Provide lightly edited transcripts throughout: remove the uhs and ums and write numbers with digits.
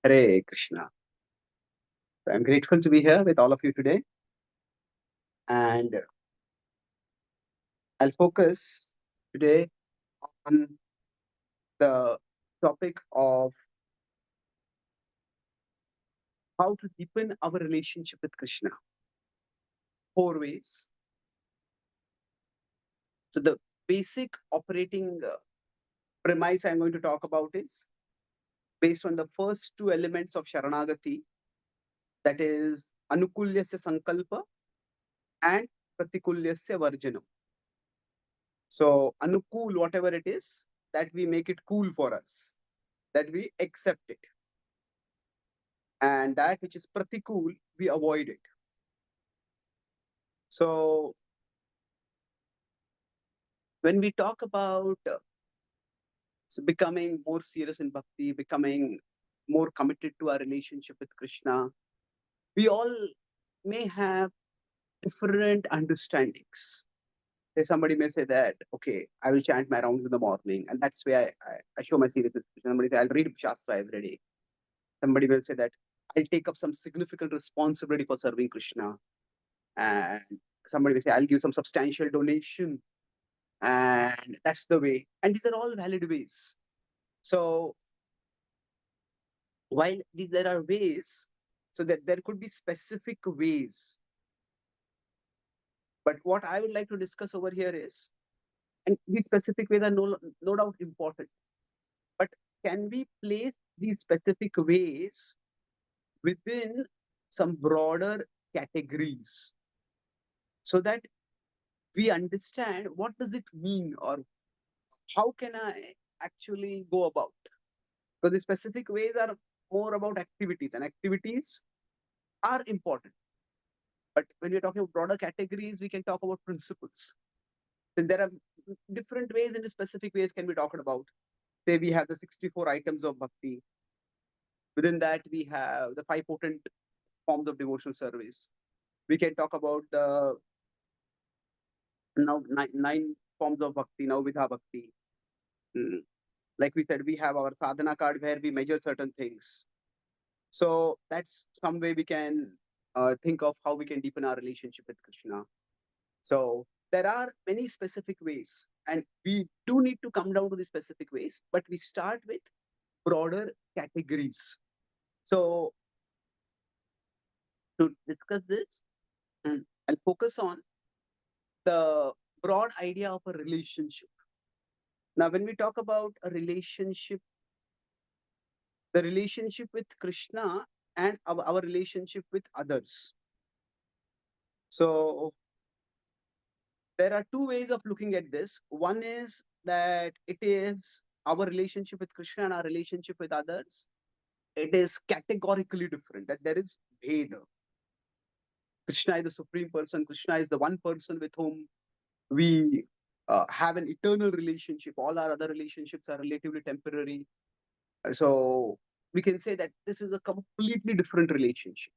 Hare Krishna. I'm grateful to be here with all of you today, and I'll focus today on the topic of how to deepen our relationship with Krishna. 4 ways. So, the basic operating premise I'm going to talk about is based on the first two elements of Sharanagati, that is Anukulyasya Sankalpa and Pratikulyasya Varjanam. So, Anukul, whatever it is, that we make it cool for us, that we accept it. And that which is pratikul, we avoid it. So when we talk about becoming more serious in bhakti, becoming more committed to our relationship with Krishna, we all may have different understandings. Somebody may say that, okay, I will chant my rounds in the morning, and that's where I show my seriousness. Somebody say, I'll read Shastra every day. Somebody will say that I'll take up some significant responsibility for serving Krishna. And somebody will say, I'll give some substantial donation, and that's the way. And these are all valid ways. So while there are ways, so that there could be specific ways, but what I would like to discuss over here is, and these specific ways are no doubt important, but can we place these specific ways within some broader categories so that we understand what does it mean, or how can I actually go about? Because the specific ways are more about activities, and activities are important. But when we're talking about broader categories, we can talk about principles. Then there are different ways, and the specific ways can be talked about. Say we have the 64 items of bhakti. Within that, we have the 5 potent forms of devotional service. We can talk about the now nine forms of bhakti, now vidha bhakti. Like we said, we have our sadhana card where we measure certain things. So that's some way we can think of how we can deepen our relationship with Krishna. So there are many specific ways, and we do need to come down to the specific ways, but we start with broader categories. So to discuss this, I'll focus on the broad idea of a relationship. Now, when we talk about a relationship, the relationship with Krishna and our relationship with others. So there are two ways of looking at this. One is that it is our relationship with Krishna and our relationship with others. It is categorically different, that there is Bheda. Krishna is the supreme person. Krishna is the one person with whom we have an eternal relationship. All our other relationships are relatively temporary. So we can say that this is a completely different relationship.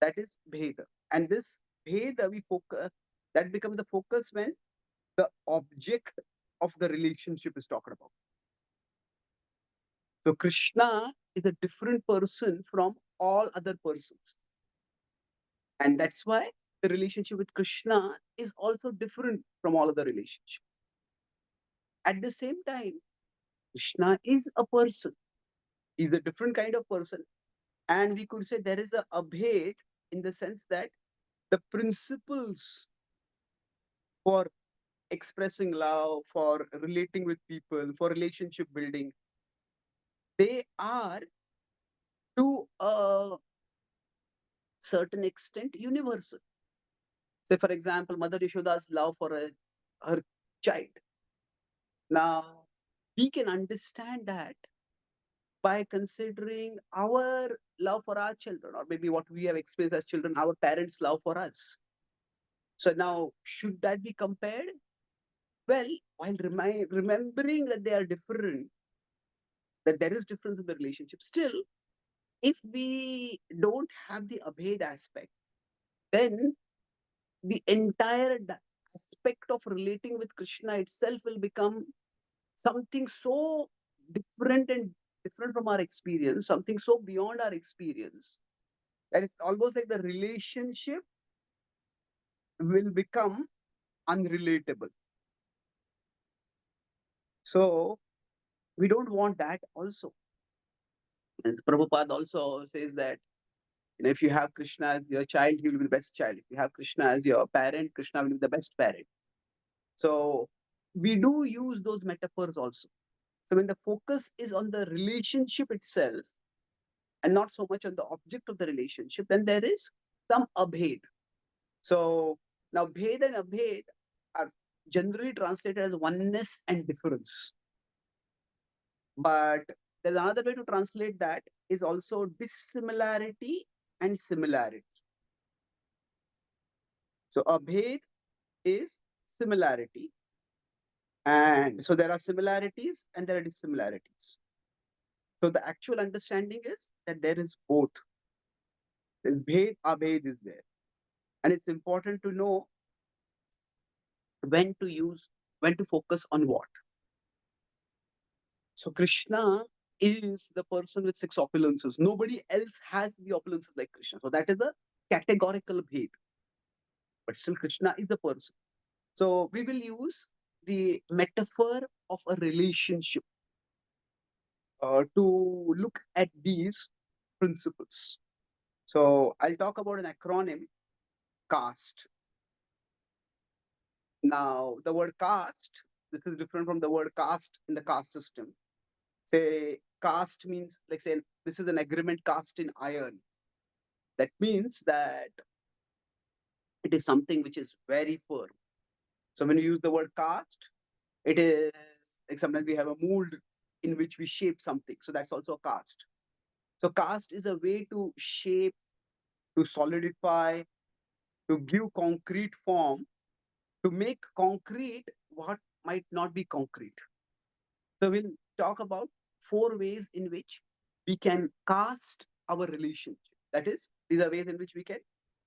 That is Bheda. And this Bheda, we focus, that becomes the focus when the object of the relationship is talked about. So Krishna is a different person from all other persons. And that's why the relationship with Krishna is also different from all other relationships. At the same time, Krishna is a person. He's a different kind of person. And we could say there is a abhed in the sense that the principles for expressing love, for relating with people, for relationship building, they are to a certain extent universal. Say, for example, Mother Yashoda's love for her child. Now, we can understand that by considering our love for our children, or maybe what we have experienced as children, our parents' love for us. So now, should that be compared? Well, while remembering that they are different, that there is difference in the relationship, still, if we don't have the abhed aspect, then the entire aspect of relating with Krishna itself will become something so different and different from our experience, something so beyond our experience, that it's almost like the relationship will become unrelatable. So we don't want that also. And Prabhupada also says that, if you have Krishna as your child, he will be the best child. If you have Krishna as your parent, Krishna will be the best parent. So we do use those metaphors also. So when the focus is on the relationship itself and not so much on the object of the relationship, then there is some abhed. So now bhed and abhed are generally translated as oneness and difference. But there's another way to translate that is also dissimilarity and similarity. So abhed is similarity. And so there are similarities and there are dissimilarities. So the actual understanding is that there is both. There's bhed, abhed is there. And it's important to know when to use, when to focus on what. So Krishna is the person with six opulences. Nobody else has the opulences like Krishna. So that is a categorical bhed. But still Krishna is the person. So we will use the metaphor of a relationship to look at these principles. So I'll talk about an acronym, caste. Now, the word caste, this is different from the word caste in the caste system. Say, caste means, like, say, this is an agreement cast in iron. That means that it is something which is very firm. So when you use the word caste, it is like sometimes we have a mold in which we shape something. So that's also a caste. So caste is a way to shape, to solidify, to give concrete form, to make concrete what might not be concrete. So we'll talk about four ways in which we can cast our relationship. That is, these are ways in which we can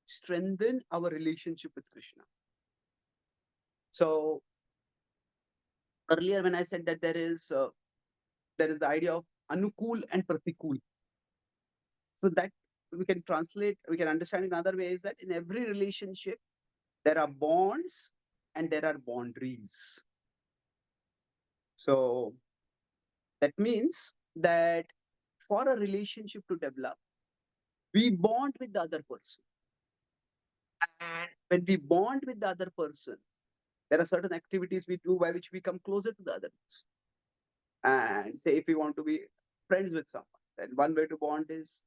strengthen our relationship with Krishna. So earlier when I said that there is the idea of anukul and pratikul. So that we can translate, we can understand in other ways that in every relationship there are bonds and there are boundaries. So that means that for a relationship to develop, we bond with the other person. And when we bond with the other person, there are certain activities we do by which we come closer to the other person. And say if we want to be friends with someone, then one way to bond is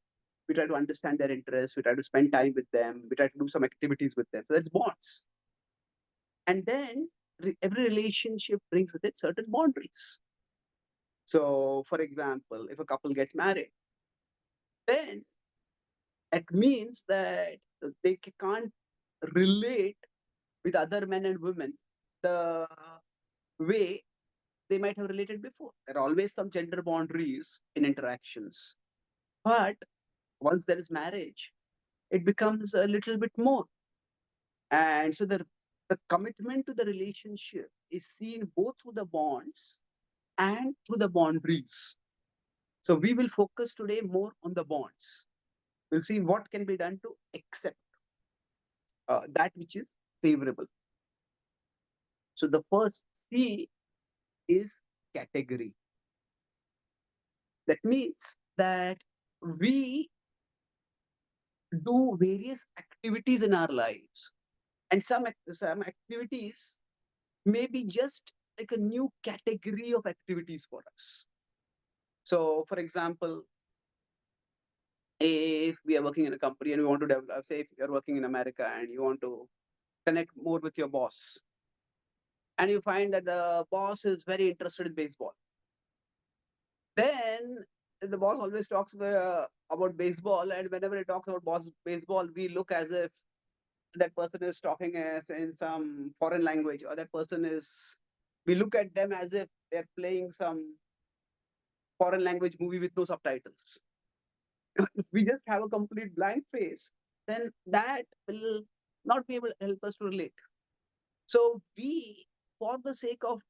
we try to understand their interests, we try to spend time with them, we try to do some activities with them. So that's bonds. And then every relationship brings with it certain boundaries. So, for example, if a couple gets married, then it means that they can't relate with other men and women the way they might have related before. There are always some gender boundaries in interactions. But once there is marriage, it becomes a little bit more. And so the commitment to the relationship is seen both through the bonds and through the boundaries. So we will focus today more on the bonds. We'll see what can be done to accept that which is favorable. So the first C is category. That means that we do various activities in our lives, and some activities may be just like a new category of activities for us. So, for example, if we are working in a company and we want to develop, say, if you're working in America and you want to connect more with your boss, and you find that the boss is very interested in baseball, then the boss always talks about baseball, and whenever he talks about baseball, we look as if that person is talking as in some foreign language, or that person is, we look at them as if they're playing some foreign language movie with no subtitles. If we just have a complete blank face, then that will not be able to help us to relate. So we, for the sake of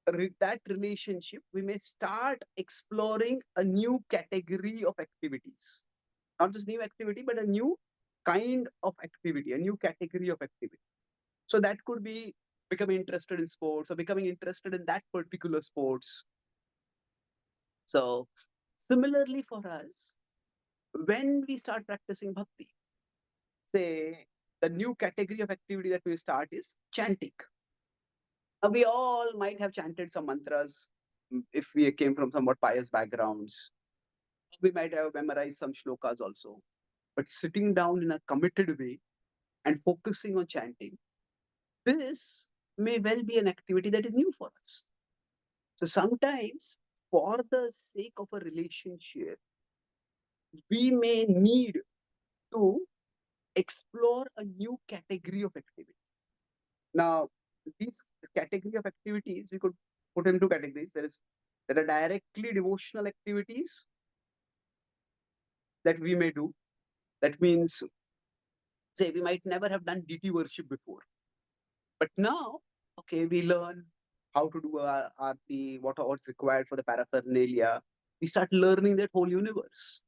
that relationship, we may start exploring a new category of activities. Not just new activity, but a new kind of activity, a new category of activity. So that could be becoming interested in sports or becoming interested in that particular sports. So similarly for us, when we start practicing bhakti, say the new category of activity that we start is chanting. We all might have chanted some mantras if we came from somewhat pious backgrounds. We might have memorized some shlokas also. But sitting down in a committed way and focusing on chanting, this may well be an activity that is new for us. So sometimes, for the sake of a relationship, we may need to explore a new category of activity. Now, these category of activities we could put into categories. There are directly devotional activities that we may do. That means, say, we might never have done deity worship before, but now, okay, we learn how to do our arti, what's required for the paraphernalia. We start learning that whole universe.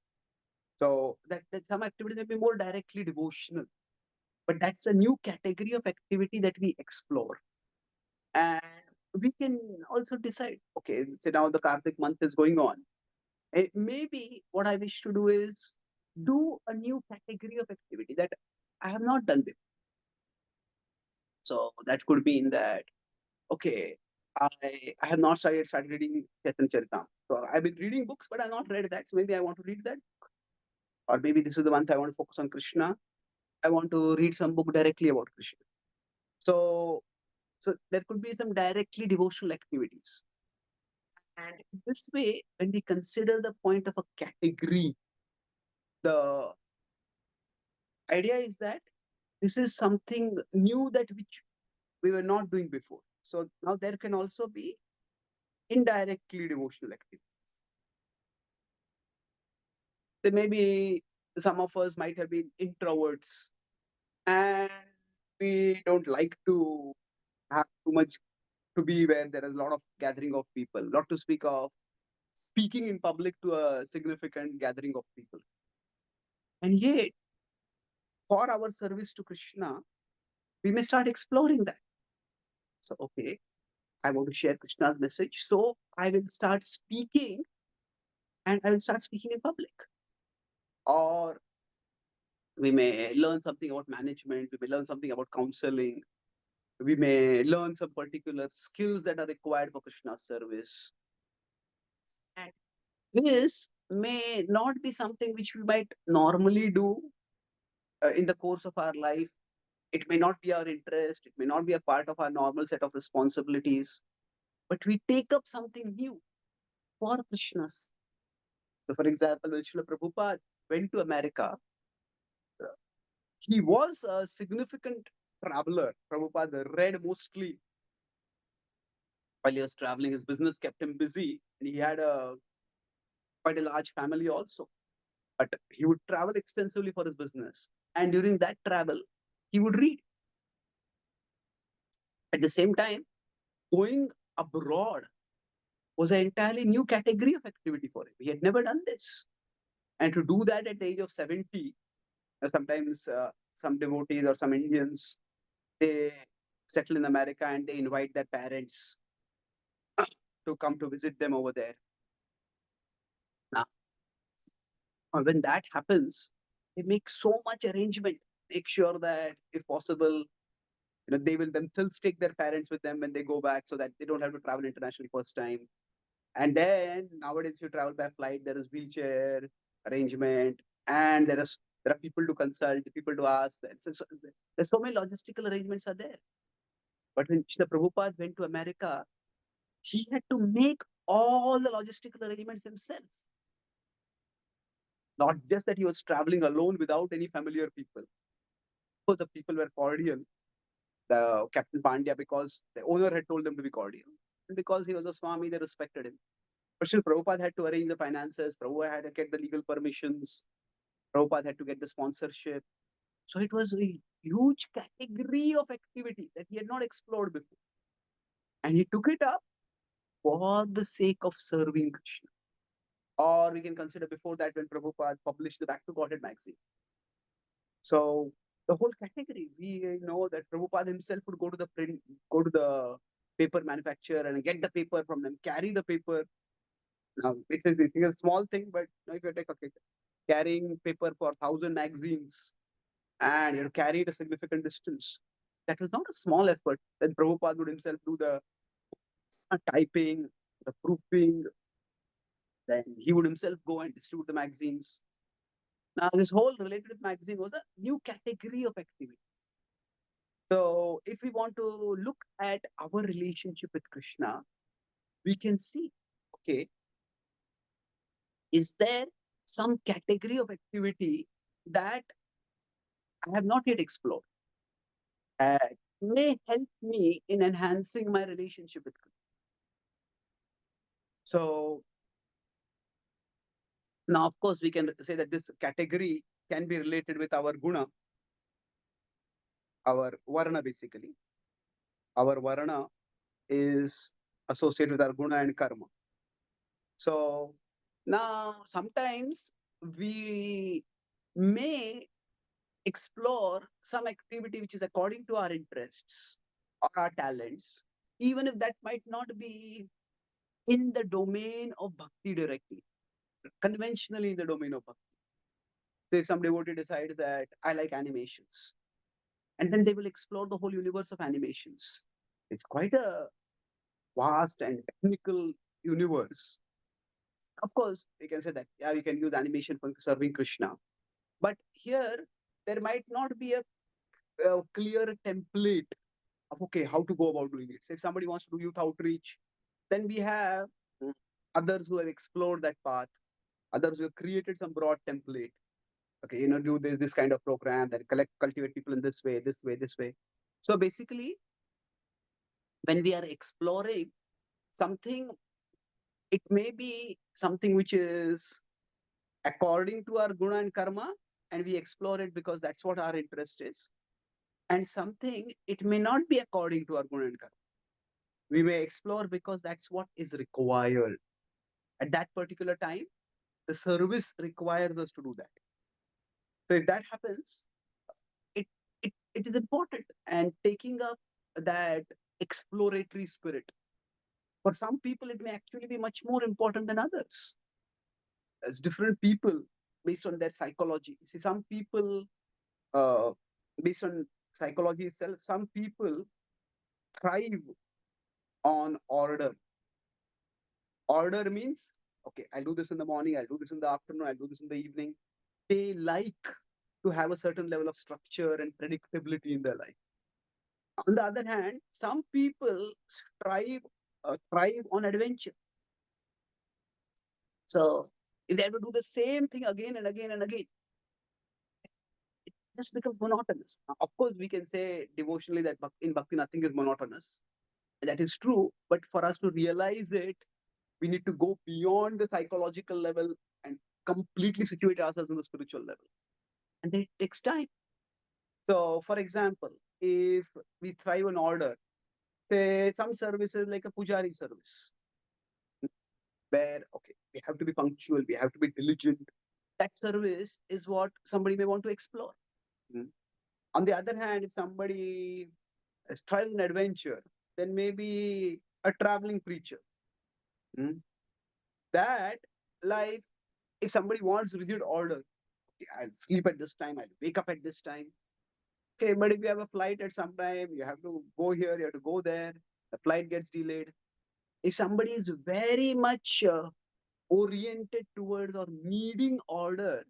So that some activity may be more directly devotional, but that's a new category of activity that we explore. And we can also decide, okay, say now the Kartik month is going on. Maybe what I wish to do is do a new category of activity that I have not done before. So that could mean that, okay, I have not started reading Chaitanya Charan. So I've been reading books, but I've not read that. So maybe I want to read that. Or maybe this is the month I want to focus on Krishna. I want to read some book directly about Krishna. So so there could be some directly devotional activities. And this way, when we consider the point of a category, the idea is that this is something new that which we were not doing before. So now there can also be indirectly devotional activity. Then maybe some of us might have been introverts and we don't like to have too much to be where there is a lot of gathering of people, not to speak of speaking in public to a significant gathering of people. And yet, for our service to Krishna, we may start exploring that. So, okay, I want to share Krishna's message. So I will start speaking and I will start speaking in public. Or we may learn something about management, we may learn something about counseling, we may learn some particular skills that are required for Krishna's service. And this may not be something which we might normally do in the course of our life. It may not be our interest, it may not be a part of our normal set of responsibilities, but we take up something new for Krishna's. So, for example, when Srila Prabhupada went to America, uh, he was a significant traveler. Prabhupada read mostly while he was traveling. His business kept him busy, and he had quite a large family also. But he would travel extensively for his business. And during that travel, he would read. At the same time, going abroad was an entirely new category of activity for him. He had never done this. And to do that at the age of 70, sometimes some devotees or some Indians, they settle in America and they invite their parents to come to visit them over there. Now, when that happens, they make so much arrangement, make sure that if possible, they will themselves take their parents with them when they go back so that they don't have to travel internationally first time. And then nowadays, if you travel by flight, there is wheelchair arrangement, and there are people to consult, people to ask. There's so many logistical arrangements are there. But when Srila Prabhupada went to America, he had to make all the logistical arrangements himself. Not just that he was traveling alone without any familiar people. So the people were cordial, the Captain Pandya, because the owner had told them to be cordial. And because he was a Swami, they respected him. But still, Prabhupada had to arrange the finances, Prabhupada had to get the legal permissions, Prabhupada had to get the sponsorship. So it was a huge category of activity that he had not explored before. And he took it up for the sake of serving Krishna. Or we can consider before that when Prabhupada published the Back to Godhead magazine. So the whole category, we know that Prabhupada himself would go to the paper manufacturer and get the paper from them, carry the paper. Now it's a small thing, but if you take okay, carrying paper for 1,000 magazines and you carry it a significant distance, that was not a small effort. Then Prabhupada would himself do the typing, the proofing. Then he would himself go and distribute the magazines. Now, this whole related magazine was a new category of activity. So, if we want to look at our relationship with Krishna, we can see, okay, is there some category of activity that I have not yet explored? May help me in enhancing my relationship with Krishna. So, now, of course, we can say that this category can be related with our guna, our varna basically. Our varna is associated with our guna and karma. So now sometimes we may explore some activity which is according to our interests or our talents, even if that might not be in the domain of bhakti directly, conventionally in the domain of bhakti. So if some devotee decides that I like animations, and then they will explore the whole universe of animations. It's quite a vast and technical universe. Of course, we can say that, yeah, you can use animation for serving Krishna. But here, there might not be a clear template of, okay, how to go about doing it. So if somebody wants to do youth outreach, then we have others who have explored that path, others who have created some broad template. Okay, do this kind of program that cultivate people in this way, this way, this way. So basically, when we are exploring something, it may be something which is according to our guna and karma, and we explore it because that's what our interest is. And something, it may not be according to our guna and karma. We may explore because that's what is required. At that particular time, the service requires us to do that. So if that happens, it is important. And taking up that exploratory spirit, for some people, it may actually be much more important than others. As different people, based on their psychology. See, some people, uh, based on psychology itself, some people thrive on order. Order means, okay, I'll do this in the morning, I'll do this in the afternoon, I'll do this in the evening. They like to have a certain level of structure and predictability in their life. On the other hand, some people thrive on adventure. So if they have to do the same thing again and again and again, it just becomes monotonous. Now, of course, we can say devotionally that in bhakti nothing is monotonous. That is true, but for us to realize it, we need to go beyond the psychological level and completely situate ourselves in the spiritual level. And that takes time. So, for example, if we thrive on order, say some services like a pujari service, where, okay, we have to be punctual, we have to be diligent. That service is what somebody may want to explore. Mm. On the other hand, if somebody tries an adventure, then maybe a traveling preacher. Mm. That life, if somebody wants rigid order, okay, I'll sleep at this time, I'll wake up at this time. Okay, but if you have a flight at some time, you have to go here, you have to go there, the flight gets delayed. If somebody is very much oriented towards or needing order,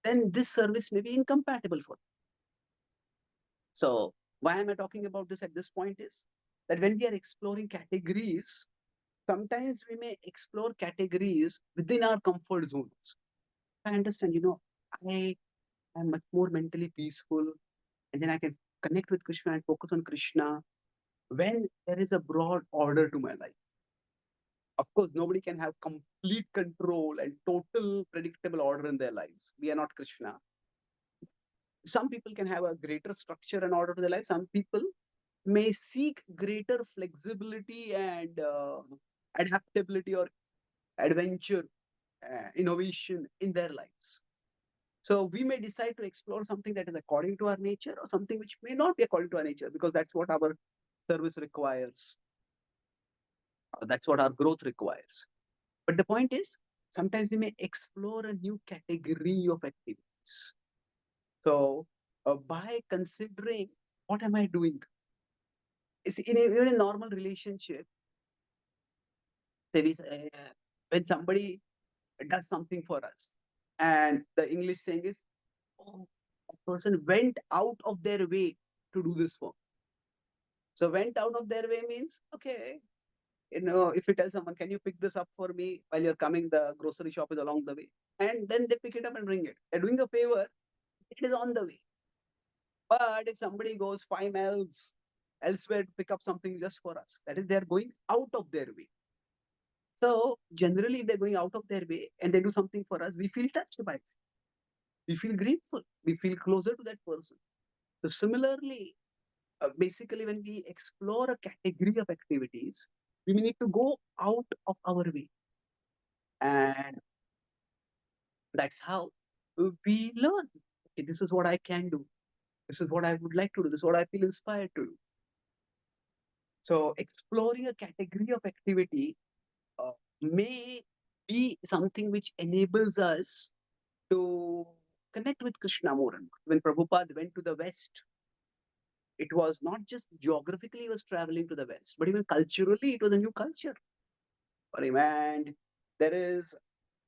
then this service may be incompatible for them. So, why am I talking about this at this point is that when we are exploring categories, sometimes we may explore categories within our comfort zones. I understand, I am much more mentally peaceful, and then I can connect with Krishna and focus on Krishna when there is a broad order to my life. Of course, nobody can have complete control and total predictable order in their lives. We are not Krishna. Some people can have a greater structure and order to their life. Some people may seek greater flexibility and adaptability or adventure, innovation in their lives. So we may decide to explore something that is according to our nature or something which may not be according to our nature because that's what our service requires. That's what our growth requires. But the point is, sometimes we may explore a new category of activities. So by considering what am I doing, it's in a normal relationship, when somebody does something for us, and the English saying is, oh, that person went out of their way to do this for me. So went out of their way means, okay, if you tell someone, can you pick this up for me while you're coming, the grocery shop is along the way. And then they pick it up and bring it. They're doing a favor, it is on the way. But if somebody goes 5 miles elsewhere to pick up something just for us, that is, they're going out of their way. So generally, if they're going out of their way and they do something for us, we feel touched by it. We feel grateful. We feel closer to that person. So similarly, basically, when we explore a category of activities, we need to go out of our way. And that's how we learn. Okay, this is what I can do. This is what I would like to do. This is what I feel inspired to do. So exploring a category of activity may be something which enables us to connect with Krishna more and more. When Prabhupada went to the West, it was not just geographically he was traveling to the West, but even culturally, it was a new culture for him. And there is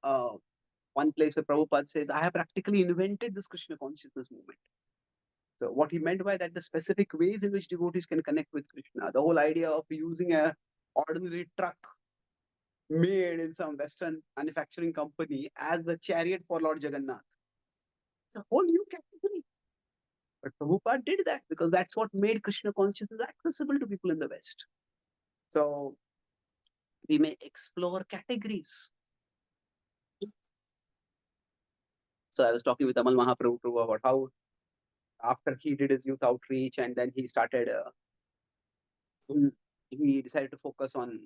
one place where Prabhupada says, I have practically invented this Krishna consciousness movement. So what he meant by that, the specific ways in which devotees can connect with Krishna, the whole idea of using a ordinary truck made in some Western manufacturing company as the chariot for Lord Jagannath. It's a whole new category. But Prabhupada did that because that's what made Krishna consciousness accessible to people in the West. So we may explore categories. So I was talking with Amal Mahaprabhu about how after he did his youth outreach and then he started, he decided to focus on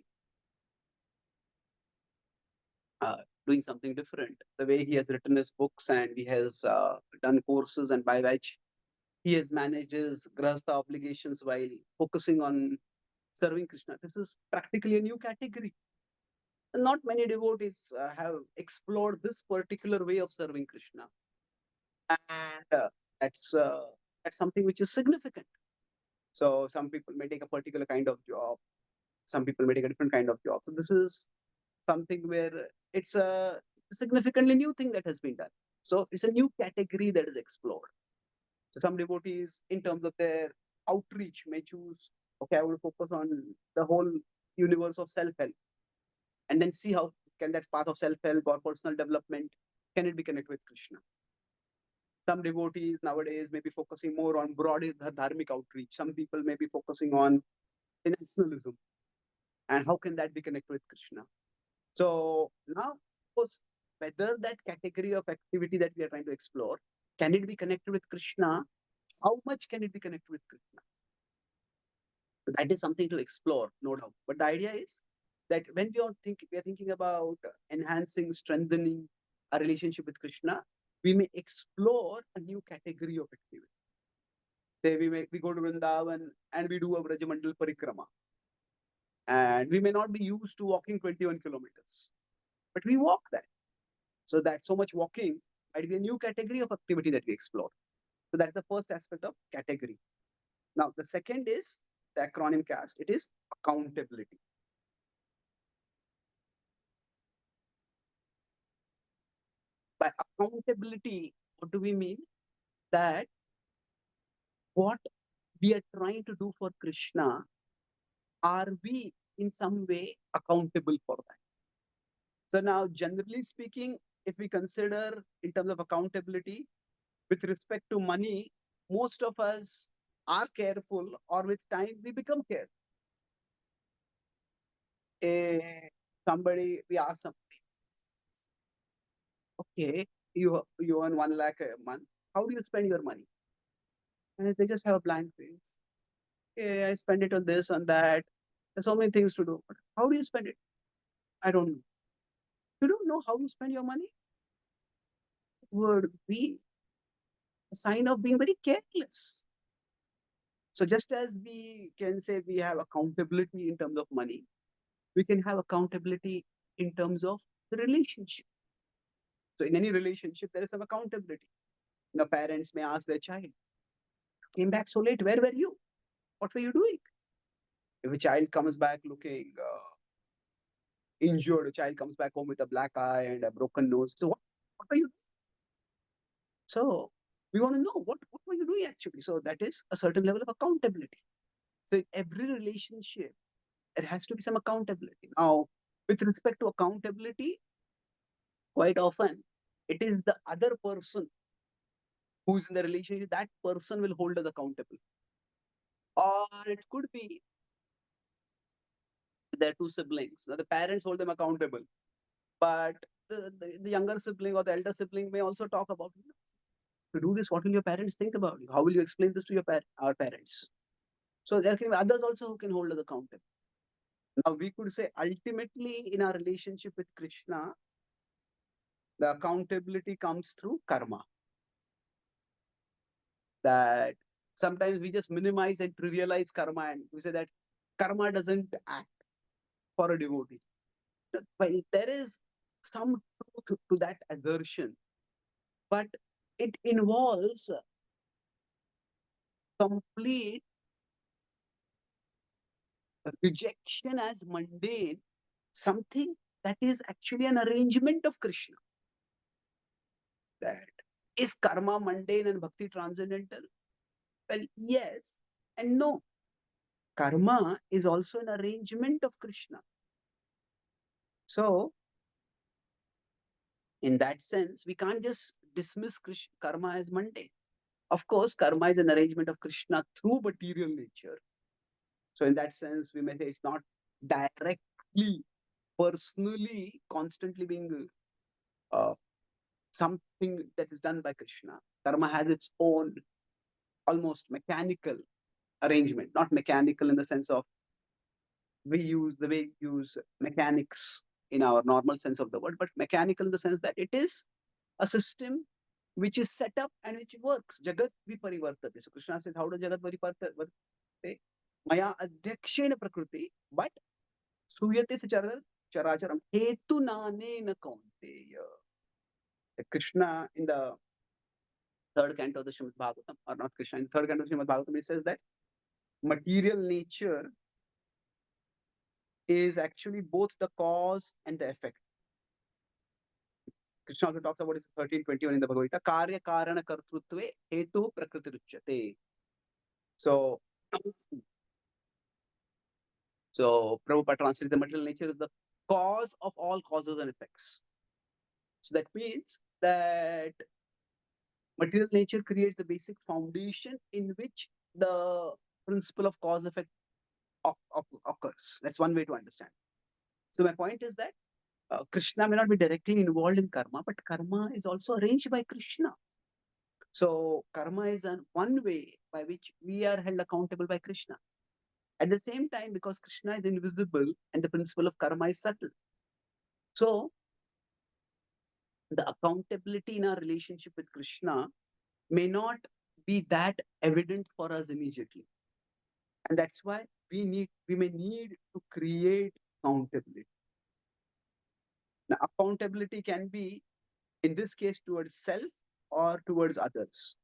uh, doing something different. The way he has written his books and he has done courses, and by which he has managed his grahastha obligations while focusing on serving Krishna. This is practically a new category. Not many devotees have explored this particular way of serving Krishna, and that's uh, that's something which is significant. So some people may take a particular kind of job, some people may take a different kind of job. So this is something where it's a significantly new thing that has been done. So it's a new category that is explored. So some devotees, in terms of their outreach, may choose, okay, I will focus on the whole universe of self-help, and then see how can that path of self-help or personal development, can it be connected with Krishna. Some devotees nowadays may be focusing more on broad dharmic outreach. Some people may be focusing on nationalism, and how can that be connected with Krishna. So now, of course, whether that category of activity that we are trying to explore, can it be connected with Krishna? How much can it be connected with Krishna? So that is something to explore, no doubt. But the idea is that when we are thinking about enhancing, strengthening our relationship with Krishna, we may explore a new category of activity. Say we go to Vrindavan and we do a Vrajamandal Parikrama. And we may not be used to walking 21 kilometers, but we walk that. So that so much walking might be a new category of activity that we explore. So that's the first aspect of category. Now, the second is the acronym cast. It is accountability. By accountability, what do we mean? That what we are trying to do for Krishna, are we in some way accountable for that? So now, generally speaking, if we consider in terms of accountability with respect to money, most of us are careful, or with time we become careful. Somebody, we ask somebody, okay, you earn 1 lakh a month. How do you spend your money? And they just have a blank face. Okay, I spend it on this, on that. There's so many things to do. But how do you spend it? I don't know. You don't know how you spend your money? Would be a sign of being very careless. So just as we can say we have accountability in terms of money, we can have accountability in terms of the relationship. So in any relationship, there is some accountability. The parents may ask their child, came back so late, where were you? What were you doing? If a child comes back looking injured, a child comes back home with a black eye and a broken nose. So what were you doing? So we want to know what were you doing actually? So that is a certain level of accountability. So in every relationship, there has to be some accountability. Now, with respect to accountability, quite often it is the other person who's in the relationship, that person will hold us accountable. Or it could be their two siblings. Now, the parents hold them accountable, but the younger sibling or the elder sibling may also talk about, to do this, what will your parents think about you? How will you explain this to our parents? So there can be others also who can hold us accountable. Now we could say ultimately in our relationship with Krishna, the accountability comes through karma. That sometimes we just minimize and trivialize karma and we say that karma doesn't act for a devotee. But there is some truth to that assertion, but it involves complete rejection as mundane, something that is actually an arrangement of Krishna. That is karma mundane and bhakti transcendental? Well, yes and no. Karma is also an arrangement of Krishna. So, in that sense, we can't just dismiss karma as mundane. Of course, karma is an arrangement of Krishna through material nature. So, in that sense, we may say it's not directly, personally, constantly being something that is done by Krishna. Karma has its own almost mechanical arrangement, not mechanical in the sense of the way we use mechanics in our normal sense of the word, but mechanical in the sense that it is a system which is set up and which works. Jagat viparivartate. So Krishna said, how does Jagat viparivartate? Maya adhyakshena prakriti, but suyate se characharam hetu nanena kaunteya. Krishna in the third canto of the Srimad Bhagavatam, or not Krishna, in the third canto of the Srimad Bhagavatam, it says that material nature is actually both the cause and the effect. Krishna also talks about it 13:21 in the Bhagavad Gita. Karya karana kartrutve hetu prakritiruchyate. So, Prabhupada translates the material nature is the cause of all causes and effects. So that means that material nature creates the basic foundation in which the principle of cause effect occurs. That's one way to understand. So my point is that Krishna may not be directly involved in karma, but karma is also arranged by Krishna. So karma is one way by which we are held accountable by Krishna. At the same time, because Krishna is invisible and the principle of karma is subtle. So the accountability in our relationship with Krishna may not be that evident for us immediately. And that's why we may need to create accountability. Now, accountability can be, in this case, towards self or towards others.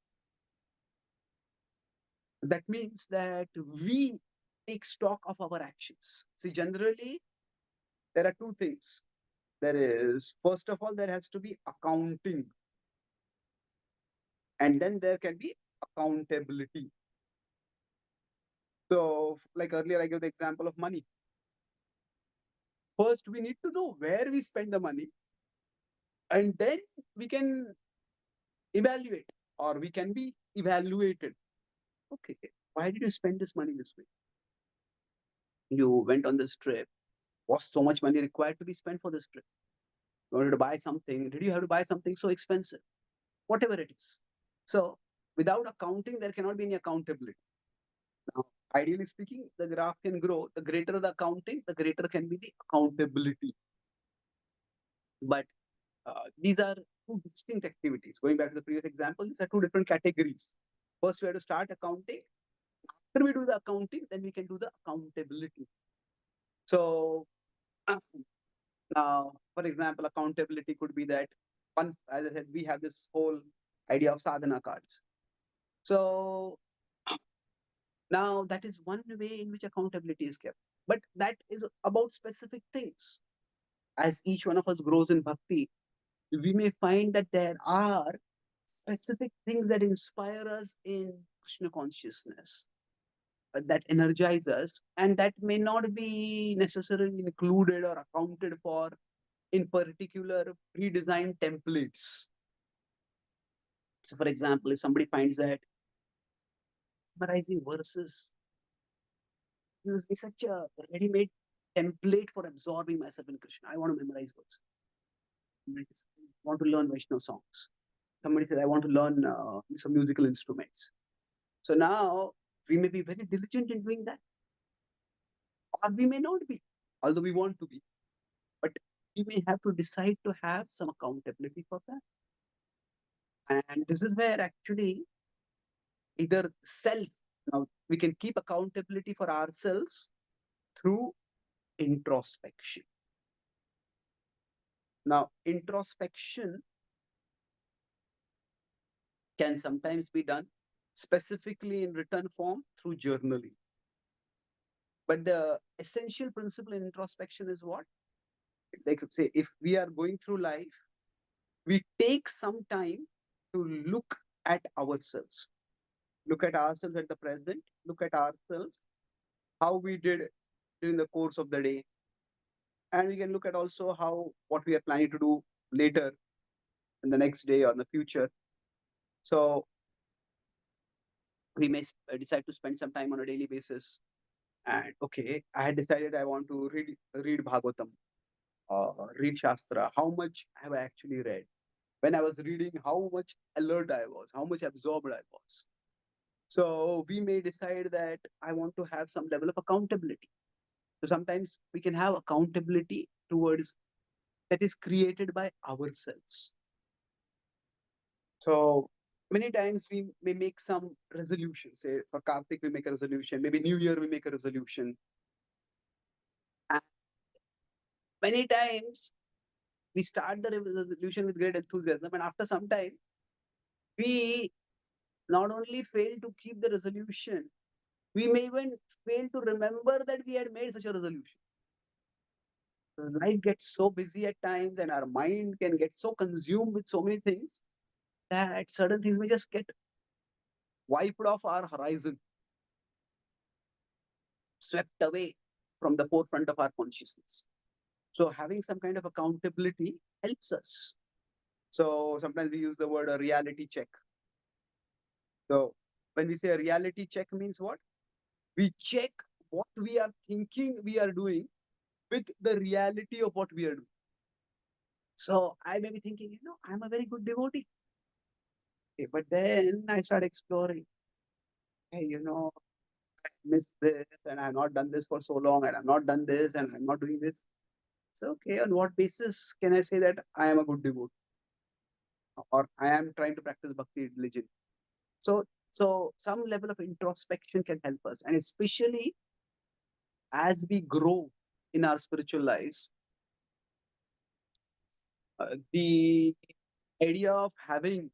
That means that we take stock of our actions. See, generally, there are two things. There is, first of all, there has to be accounting. And then there can be accountability. So, like earlier, I gave the example of money. First, we need to know where we spend the money. And then we can evaluate or we can be evaluated. Okay, why did you spend this money this way? You went on this trip. Was so much money required to be spent for this trip? You wanted to buy something. Did you have to buy something so expensive? Whatever it is. So without accounting, there cannot be any accountability. Now, ideally speaking, the graph can grow. The greater the accounting, the greater can be the accountability. But these are two distinct activities. Going back to the previous example, these are two different categories. First, we have to start accounting. After we do the accounting, then we can do the accountability. So now, for example, accountability could be that one, as I said, we have this whole idea of sadhana cards. So now that is one way in which accountability is kept. But that is about specific things. As each one of us grows in bhakti, we may find that there are specific things that inspire us in Krishna consciousness, that energize us, and that may not be necessarily included or accounted for in particular pre-designed templates. So, for example, if somebody finds that memorizing verses gives me such a ready-made template for absorbing myself in Krishna, I want to memorize verses. Somebody says, I want to learn Vaishnava songs. Somebody says, I want to learn some musical instruments. So now we may be very diligent in doing that, or we may not be, although we want to be. But we may have to decide to have some accountability for that. And this is where actually either self, now we can keep accountability for ourselves through introspection. Now, introspection can sometimes be done specifically in written form through journaling. But the essential principle in introspection is what? Like, say, if we are going through life, we take some time to look at ourselves. Look at ourselves at the present, look at ourselves, how we did during the course of the day. And we can look at also how what we are planning to do later in the next day or in the future. So we may decide to spend some time on a daily basis. And okay, I had decided I want to read Bhagavatam, read Shastra. How much have I actually read? When I was reading, how much alert I was, how much absorbed I was. So we may decide that I want to have some level of accountability. So sometimes we can have accountability towards that is created by ourselves. So many times we may make some resolutions. Say for Karthik, we make a resolution. Maybe New Year, we make a resolution. And many times we start the resolution with great enthusiasm, and after some time, we not only fail to keep the resolution, we may even fail to remember that we had made such a resolution. Life gets so busy at times, and our mind can get so consumed with so many things that certain things may just get wiped off our horizon, swept away from the forefront of our consciousness. So having some kind of accountability helps us. So sometimes we use the word a reality check. So when we say a reality check means what? We check what we are thinking we are doing with the reality of what we are doing. So I may be thinking, I'm a very good devotee. Okay, but then I start exploring, hey, I missed this and I've not done this for so long and I've not done this and I'm not doing this. So, okay, on what basis can I say that I am a good devotee or I am trying to practice bhakti religion? So some level of introspection can help us. And especially as we grow in our spiritual lives, the idea of having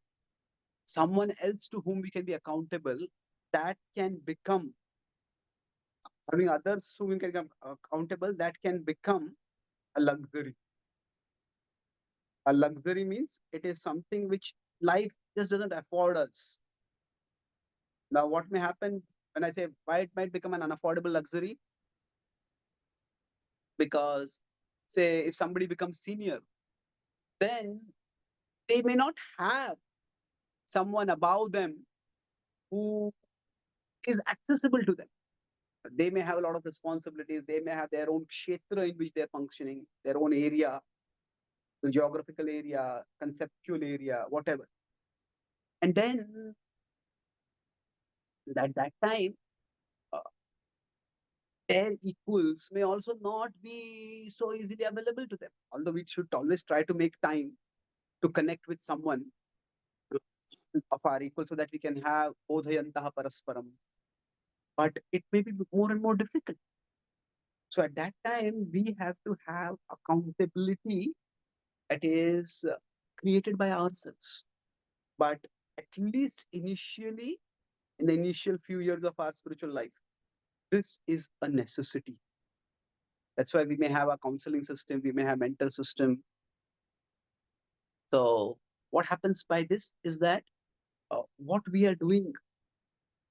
someone else to whom we can be accountable, that can become, having others whom we can become accountable, that can become a luxury. A luxury means it is something which life just doesn't afford us. Now, what may happen when I say why it might become an unaffordable luxury? Because, say, if somebody becomes senior, then they may not have someone above them who is accessible to them. They may have a lot of responsibilities. They may have their own kshetra in which they're functioning, their own area, the geographical area, conceptual area, whatever. And then at that time, uh, 10 equals may also not be so easily available to them. Although we should always try to make time to connect with someone of our equal so that we can have bodhayantaha parasparam. But it may be more and more difficult. So at that time, we have to have accountability that is created by ourselves. But at least initially, in the initial few years of our spiritual life, this is a necessity. That's why we may have a counseling system, we may have mentor system. So what happens by this is that what we are doing,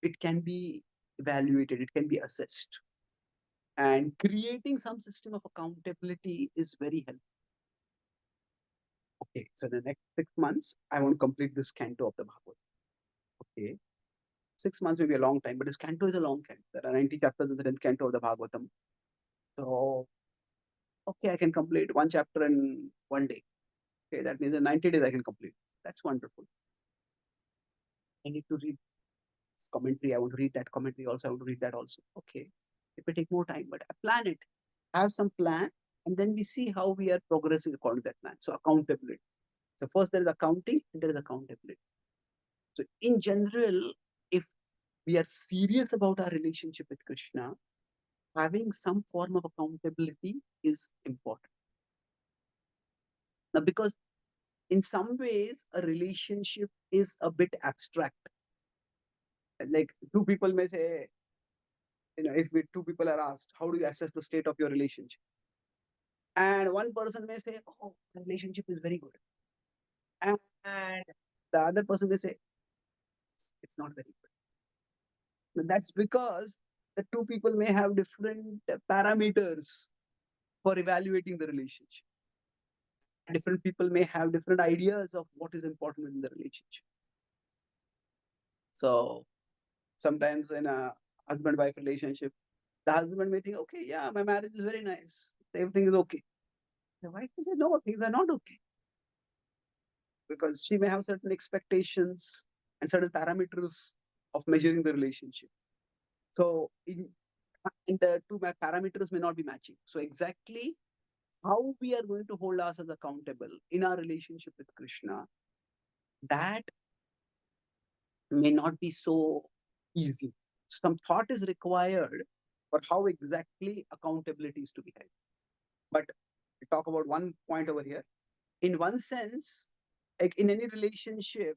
it can be evaluated, it can be assessed. And creating some system of accountability is very helpful. Okay, so the next 6 months, I want to complete this canto of the Bhagavad. Okay, 6 months may be a long time, but this canto is a long canto. There are 90 chapters in the 10th canto of the Bhagavatam. So, okay, I can complete one chapter in one day. Okay, that means in 90 days I can complete. That's wonderful. I need to read commentary. I want to read that commentary also. I want to read that also. Okay, it may take more time, but I plan it. Have some plan, and then we see how we are progressing according to that plan. So accountability. So first there is accounting, and there is accountability. So in general, if we are serious about our relationship with Krishna, having some form of accountability is important. Now, because in some ways, a relationship is a bit abstract. Like two people may say, if two people are asked, how do you assess the state of your relationship? And one person may say, oh, the relationship is very good. And the other person may say, it's not very good. That's because the two people may have different parameters for evaluating the relationship. Different people may have different ideas of what is important in the relationship. So sometimes in a husband-wife relationship, the husband may think, okay, yeah, my marriage is very nice. Everything is okay. The wife may say, no, things are not okay. Because she may have certain expectations and certain parameters of measuring the relationship. So in the two parameters may not be matching. So exactly how we are going to hold ourselves accountable in our relationship with Krishna, that may not be so easy. Some thought is required for how exactly accountability is to be held. But we talk about one point over here. In one sense, like in any relationship,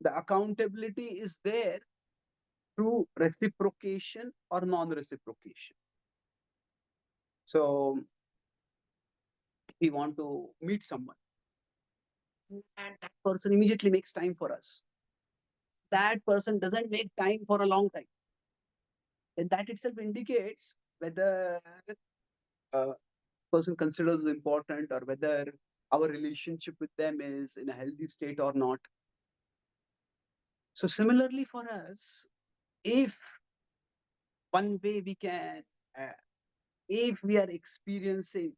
the accountability is there through reciprocation or non-reciprocation. So if we want to meet someone and that person immediately makes time for us, that person doesn't make time for a long time, then that itself indicates whether person considers important or whether our relationship with them is in a healthy state or not. So similarly for us, if one way we can, if we are experiencing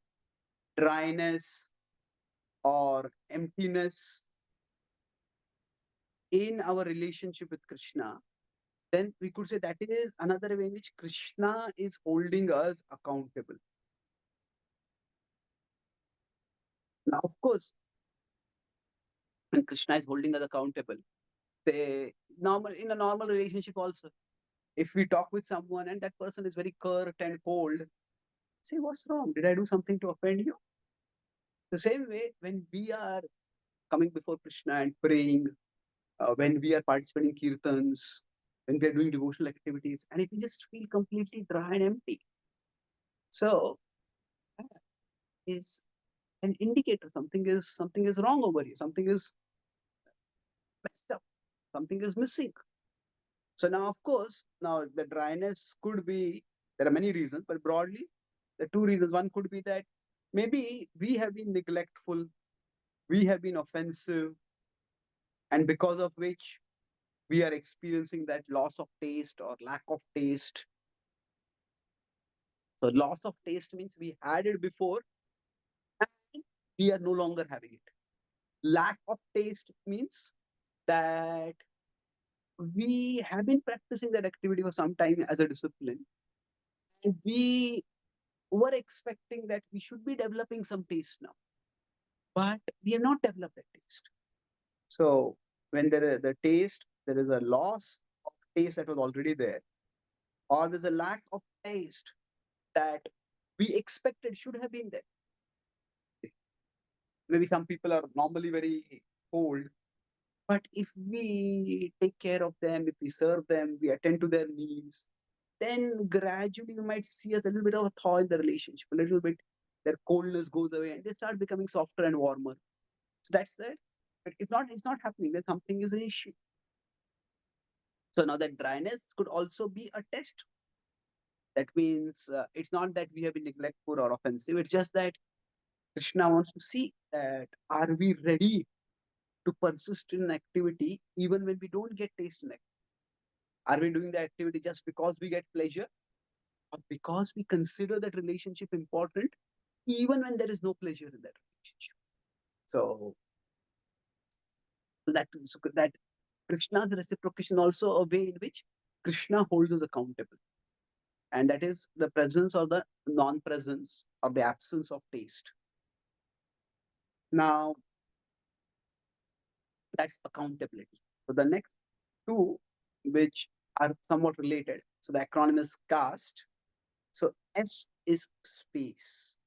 dryness or emptiness in our relationship with Krishna, then we could say that is another way in which Krishna is holding us accountable. Now, of course, when Krishna is holding us accountable, they normal in a normal relationship also, if we talk with someone and that person is very curt and cold, say, what's wrong? Did I do something to offend you? The same way, when we are coming before Krishna and praying, when we are participating in kirtans, when we are doing devotional activities, and if we just feel completely dry and empty, so that is an indicator something is wrong over here, something is messed up, something is missing. So now, of course, now the dryness could be, there are many reasons, but broadly, the two reasons. One could be that maybe we have been neglectful, we have been offensive, and because of which we are experiencing that loss of taste or lack of taste. So loss of taste means we had it before and we are no longer having it. Lack of taste means that we have been practicing that activity for some time as a discipline. And we were expecting that we should be developing some taste now, but we have not developed that taste. So when there is the taste, there is a loss of taste that was already there, or there's a lack of taste that we expected should have been there. Maybe some people are normally very cold, but if we take care of them, if we serve them, we attend to their needs, then gradually you might see a little bit of a thaw in the relationship, a little bit their coldness goes away and they start becoming softer and warmer. So that's that. But if not, it's not happening, then something is an issue. So now that dryness could also be a test. That means it's not that we have been neglectful or offensive. It's just that Krishna wants to see that are we ready to persist in activity even when we don't get taste in it? Are we doing the activity just because we get pleasure or because we consider that relationship important even when there is no pleasure in that relationship? So that Krishna's reciprocation also a way in which Krishna holds us accountable. And that is the presence or the non-presence or the absence of taste. Now, that's accountability. So the next two, which are somewhat related. So the acronym is CAST. So S is space,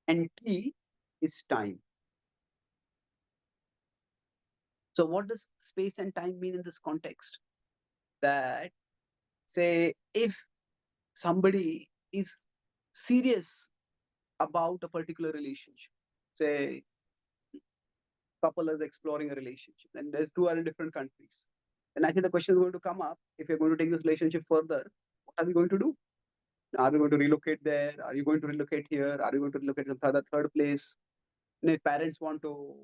and T is time. So what does space and time mean in this context? That say if somebody is serious about a particular relationship, say couple is exploring a relationship and there's two are in different countries, then actually the question is going to come up, if you're going to take this relationship further, what are we going to do? Are we going to relocate there? Are you going to relocate here? Are you going to relocate some third place? And if parents want to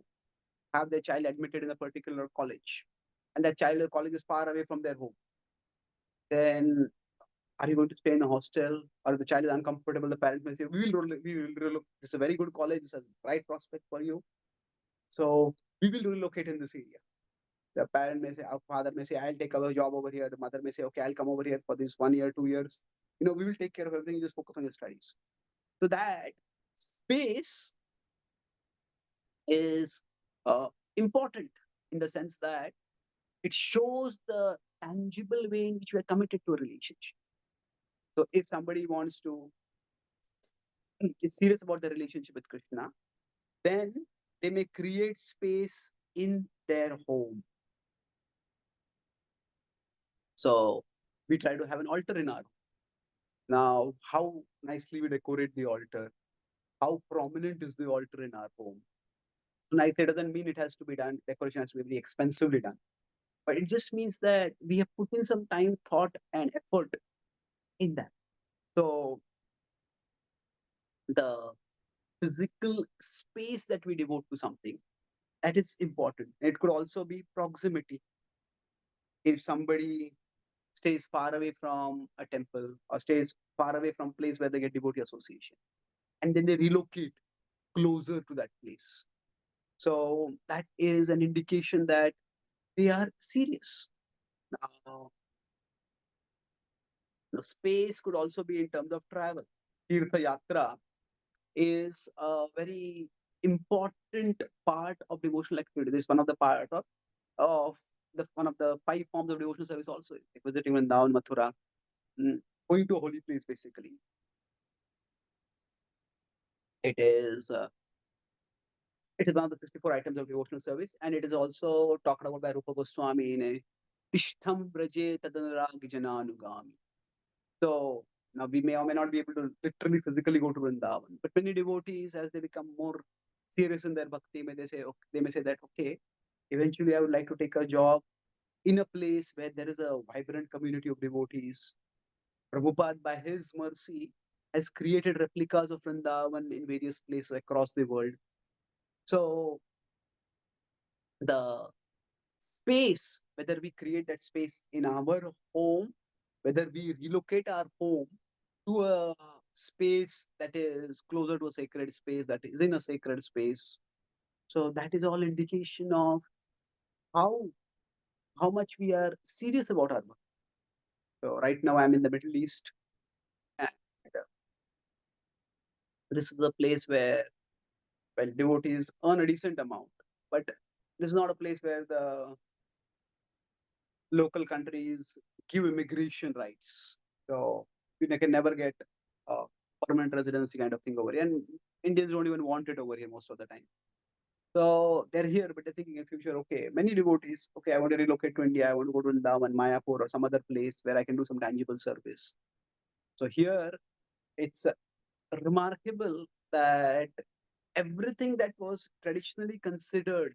have their child admitted in a particular college and that child college is far away from their home, then are you going to stay in a hostel? Or if the child is uncomfortable, the parents may say, we will relocate. It's a very good college. It's a bright prospect for you. So we will relocate in this area. The parent may say, our father may say, I'll take a job over here. The mother may say, okay, I'll come over here for this 1 year, 2 years. We will take care of everything. You just focus on your studies. So that space is important in the sense that it shows the tangible way in which we are committed to a relationship. So if somebody wants to is serious about the relationship with Krishna, then they may create space in their home. So we try to have an altar in our home. Now, how nicely we decorate the altar, how prominent is the altar in our home. So nice, it doesn't mean it has to be done, decoration has to be very expensively done. But it just means that we have put in some time, thought, and effort in that. So the physical space that we devote to something, that is important. It could also be proximity. If somebody stays far away from a temple or stays far away from place where they get devotee association, and then they relocate closer to that place. So that is an indication that they are serious. Now, the space could also be in terms of travel. Tirtha Yatra is a very important part of devotional activity. This is one of the part of the one of the 5 forms of devotional service also. Like visiting Vrindavan, Mathura, going to a holy place basically. It is uh, it is one of the 64 items of devotional service, and it is also talked about by Rupa Goswami in a Tishtham Braje Tadanurag Jananugami. So now we may or may not be able to literally physically go to Vrindavan, but many devotees, as they become more serious in their bhakti, they may say that okay, eventually I would like to take a job in a place where there is a vibrant community of devotees. Prabhupada, by his mercy, has created replicas of Vrindavan in various places across the world. So the space, whether we create that space in our home, whether we relocate our home to a space that is closer to a sacred space, that is in a sacred space. So that is all indication of how how much we are serious about our work. So right now I'm in the Middle East. This is a place where, well, devotees earn a decent amount, but this is not a place where the local countries give immigration rights. So you can never get a permanent residency kind of thing over here. And Indians don't even want it over here most of the time. So they're here, but they're thinking in future, okay, many devotees, okay, I want to relocate to India, I want to go to Vrindavan, Mayapur, or some other place where I can do some tangible service. So here, it's remarkable that everything that was traditionally considered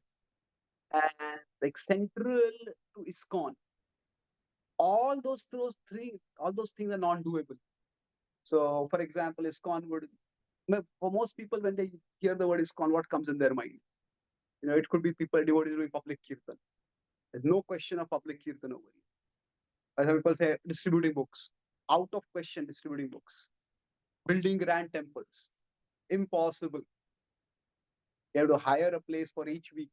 as like central to ISKCON, all those things are non-doable. So, for example, ISKCON would, for most people, when they hear the word ISKCON, what comes in their mind? It could be people devotees doing public kirtan. There's no question of public kirtan over here. As people say, distributing books. Out of question, distributing books. Building grand temples. Impossible. You have to hire a place for each week.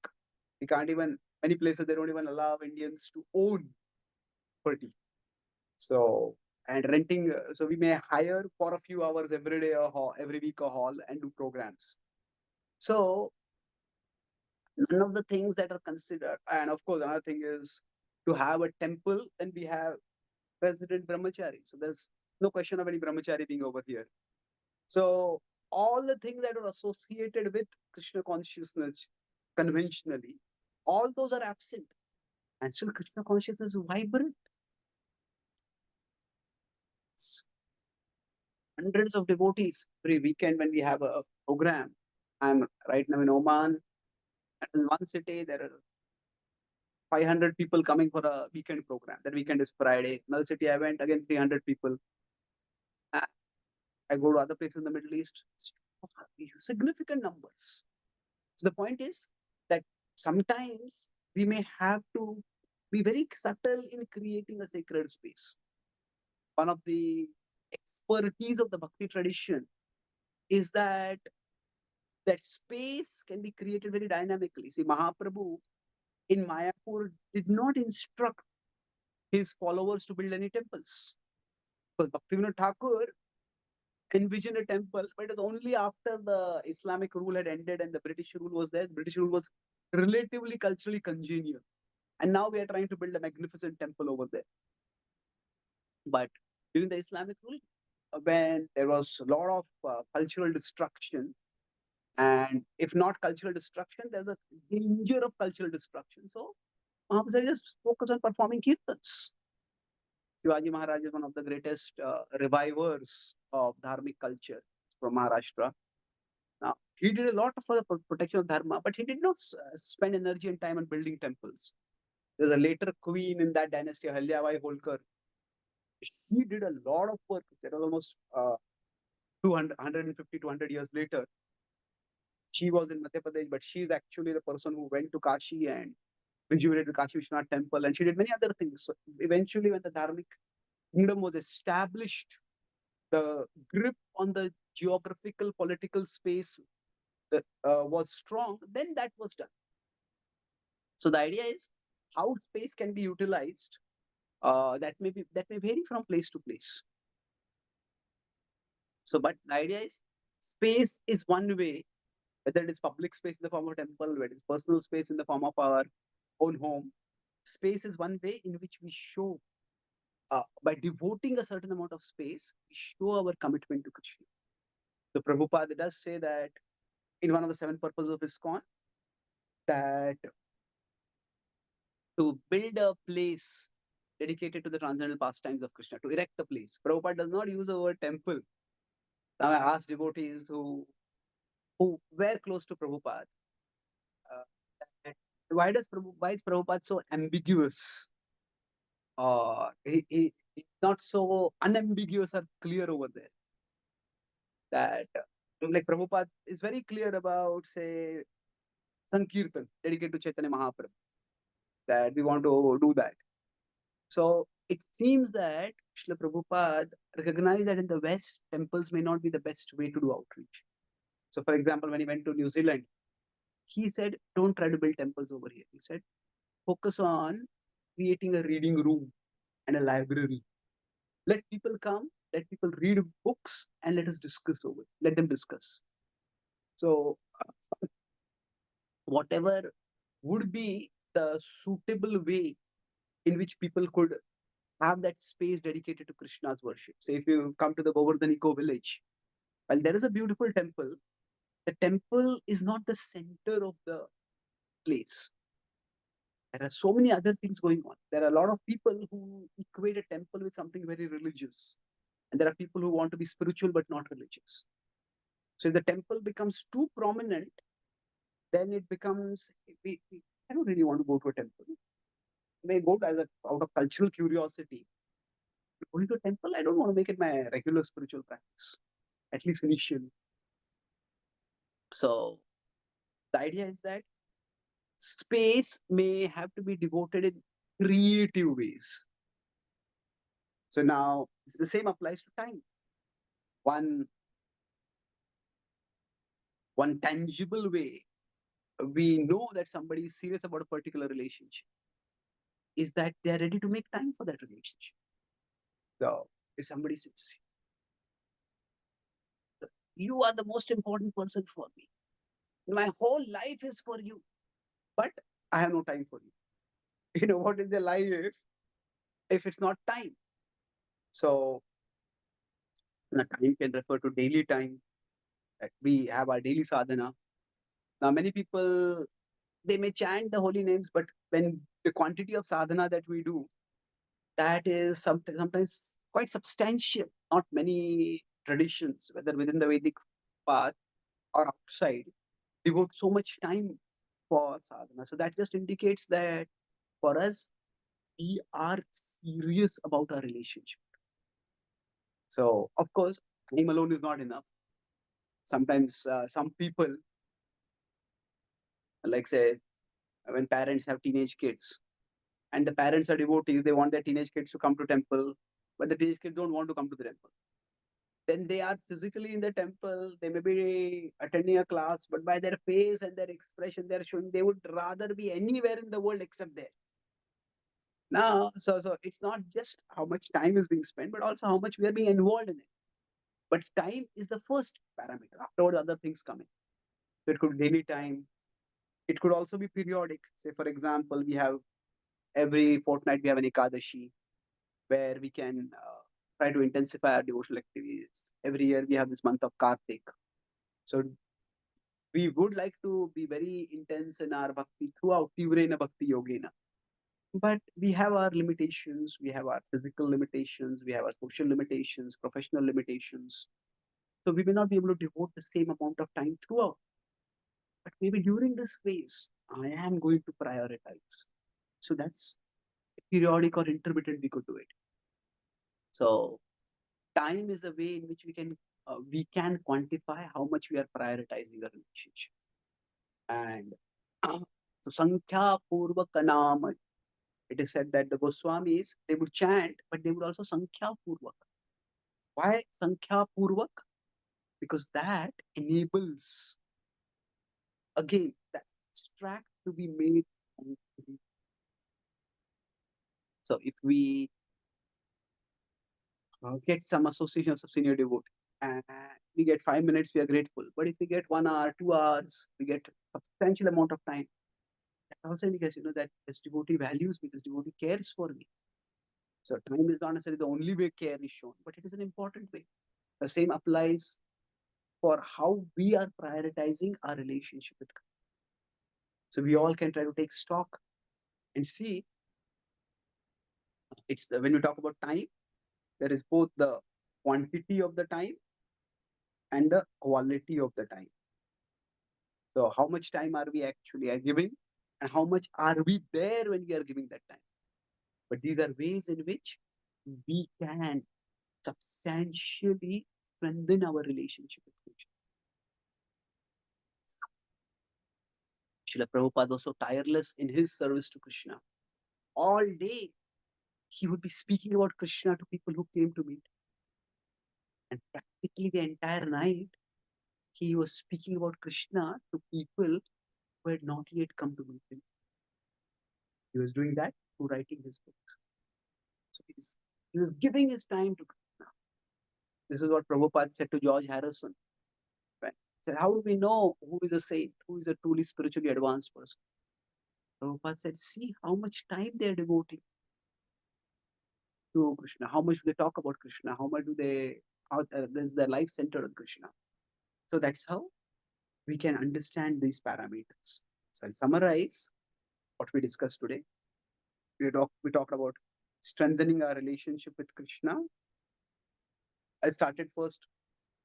We can't even, many places, they don't even allow Indians to own property. So, and renting, so we may hire for a few hours every day, a hall, every week a hall, and do programs. So, none of the things that are considered. And of course, another thing is to have a temple, and we have resident brahmachari. So there's no question of any brahmachari being over here. So all the things that are associated with Krishna consciousness conventionally, all those are absent. And still Krishna consciousness is vibrant. It's hundreds of devotees every weekend when we have a program. I'm right now in Oman, and in one city there are 500 people coming for a weekend program. That weekend is Friday. Another city I went, again 300 people. I go to other places in the Middle East, significant numbers. So the point is that sometimes we may have to be very subtle in creating a sacred space. One of the expertise of the Bhakti tradition is that space can be created very dynamically. See, Mahaprabhu in Mayapur did not instruct his followers to build any temples. Because Bhaktivinoda Thakur envisioned a temple, but it was only after the Islamic rule had ended and the British rule was there. The British rule was relatively culturally congenial. And now we are trying to build a magnificent temple over there. But during the Islamic rule, when there was a lot of cultural destruction, and if not cultural destruction, there's a danger of cultural destruction. So Mahaprabhu just focus on performing kirtans. Shivaji Maharaj is one of the greatest revivers of dharmic culture from Maharashtra. Now, he did a lot for the protection of dharma, but he did not spend energy and time on building temples. There's a later queen in that dynasty, Ahilyabai Holkar. She did a lot of work. That was almost 200, 150, 200 years later. She was in Madhya Pradesh, but she's actually the person who went to Kashi and rejuvenated Kashi Vishwanath temple, and she did many other things. So eventually, when the dharmic kingdom was established, the grip on the geographical political space that was strong, then that was done. So the idea is how space can be utilized. That may vary from place to place. So, but the idea is space is one way, whether it is public space in the form of temple, whether it is personal space in the form of our own home. Space is one way in which we show, by devoting a certain amount of space, we show our commitment to Krishna. The Prabhupada does say that in one of the 7 purposes of ISKCON, that to build a place dedicated to the transcendental pastimes of Krishna, to erect a place. Prabhupada does not use the word temple. Now I asked devotees who were close to Prabhupada, why is Prabhupada so ambiguous? He's not so unambiguous or clear over there. That like Prabhupada is very clear about, say, Sankirtan dedicated to Chaitanya Mahaprabhu, that we want to do that. So it seems that Srila Prabhupada recognized that in the West, temples may not be the best way to do outreach. So, for example, when he went to New Zealand, he said, don't try to build temples over here. He said, focus on creating a reading room and a library. Let people come let people read books and let us discuss over it. Let them discuss. So whatever would be the suitable way in which people could have that space dedicated to Krishna's worship. So if you come to the Govardhan Eco Village, well, there is a beautiful temple. The temple is not the center of the place. There are so many other things going on. There are a lot of people who equate a temple with something very religious. And there are people who want to be spiritual but not religious. So if the temple becomes too prominent, then it becomes, I don't really want to go to a temple. I may go as out of cultural curiosity. Going to a temple, I don't want to make it my regular spiritual practice, at least initially. So the idea is that space may have to be devoted in creative ways. So now the same applies to time. One one tangible way we know that somebody is serious about a particular relationship is that they are ready to make time for that relationship. So if somebody says, you are the most important person for me, my whole life is for you, but I have no time for you. What is the life if it's not time? So the time can refer to daily time, that we have our daily sadhana. Now many people, they may chant the holy names, but when the quantity of sadhana that we do, that is sometimes quite substantial. Not many traditions, whether within the Vedic path or outside, devote so much time for sadhana. So that just indicates that for us, we are serious about our relationship. So, of course, time alone is not enough. Sometimes some people, like say, when parents have teenage kids and the parents are devotees, they want their teenage kids to come to temple, but the teenage kids don't want to come to the temple. Then they are physically in the temple, they may be attending a class, but by their face and their expression, they're showing they would rather be anywhere in the world except there. Now, so it's not just how much time is being spent, but also how much we are being involved in it. But time is the first parameter. Afterwards, other things come in. So it could be daily time. It could also be periodic. Say, for example, we have every fortnight we have an Ekadashi where we can try to intensify our devotional activities. Every year we have this month of Kartik. So we would like to be very intense in our bhakti throughout Tivrena Bhakti Yogena. But we have our limitations, we have our physical limitations, we have our social limitations, professional limitations. So we may not be able to devote the same amount of time throughout. But maybe during this phase, I am going to prioritize. So that's periodic or intermittent, we could do it. So time is a way in which we can quantify how much we are prioritizing a relationship. And so Sankhya Purvaka Nama, it is said that the Goswamis, they would chant, but they would also Sankhya Purvak. Why Sankhya Purvak? Because that enables, again, that extract to be made. So if we get some association of senior devotee and we get 5 minutes, we are grateful. But if we get 1 hour, 2 hours, we get a substantial amount of time. That also indicates, that this devotee values me, this devotee cares for me. So time is not necessarily the only way care is shown, but it is an important way. The same applies for how we are prioritizing our relationship with God. So we all can try to take stock and see. When we talk about time, there is both the quantity of the time and the quality of the time. So how much time are we actually giving, and how much are we there when we are giving that time? But these are ways in which we can substantially strengthen our relationship with Krishna. Srila Prabhupada was so tireless in his service to Krishna. All day, he would be speaking about Krishna to people who came to meet. And practically the entire night, he was speaking about Krishna to people who had not yet come to meet him. He was doing that through writing his books. So he was giving his time to Krishna. This is what Prabhupada said to George Harrison. Right? He said, how do we know who is a saint, who is a truly spiritually advanced person? Prabhupada said, see how much time they are devoting to Krishna, how much do they talk about Krishna, how much do they, how is their life centered on Krishna. So that's how we can understand these parameters. So I'll summarize what we discussed today. We talked about strengthening our relationship with Krishna. I started first,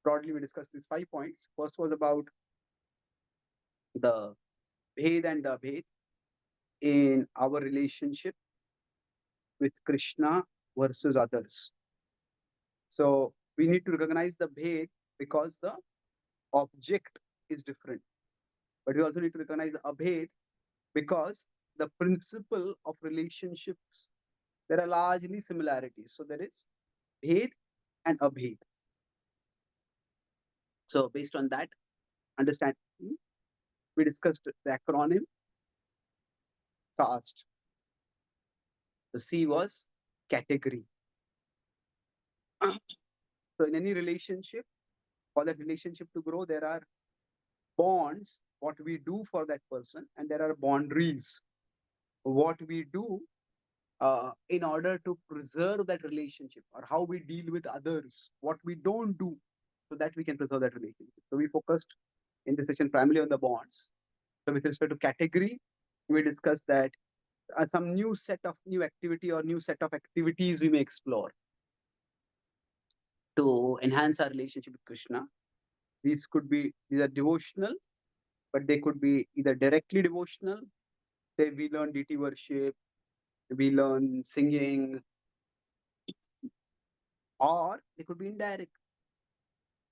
broadly, we discussed these 5 points. First was about the Bhed and the Abhed in our relationship with Krishna versus others. So we need to recognize the Bhed because the object is different. But we also need to recognize the Abhed because the principle of relationships, there are largely similarities. So there is Bhed and Abhed. So based on that understanding, we discussed the acronym CAST. The C was category. So in any relationship, for that relationship to grow, there are bonds, what we do for that person, and there are boundaries, what we do in order to preserve that relationship, or how we deal with others, what we don't do, so that we can preserve that relationship. So we focused in this session primarily on the bonds. So with respect to category, we discussed that some new activity or new set of activities we may explore to enhance our relationship with Krishna. These are devotional, but they could be either directly devotional. Say we learn deity worship, we learn singing, or they could be indirect,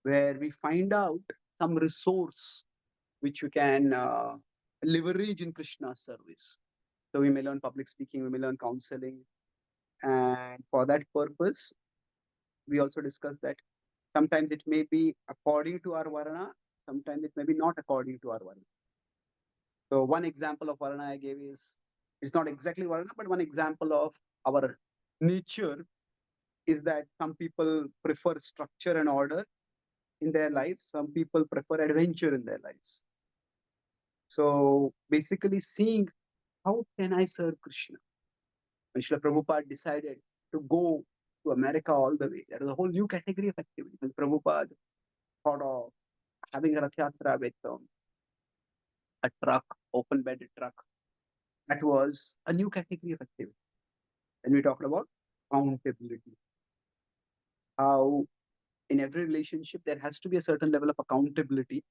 where we find out some resource which we can leverage in Krishna's service. So we may learn public speaking, we may learn counseling, and for that purpose, we also discussed that sometimes it may be according to our varna, sometimes it may be not according to our varna. So one example of varna I gave is, it's not exactly varna, but one example of our nature is that some people prefer structure and order in their lives. Some people prefer adventure in their lives. So basically seeing how can I serve Krishna? When Srila Prabhupada decided to go to America all the way, there was a whole new category of activity. When Prabhupada thought of having a Rath Yatra with a truck, open bedded truck, that was a new category of activity. And we talked about accountability. How in every relationship there has to be a certain level of accountability.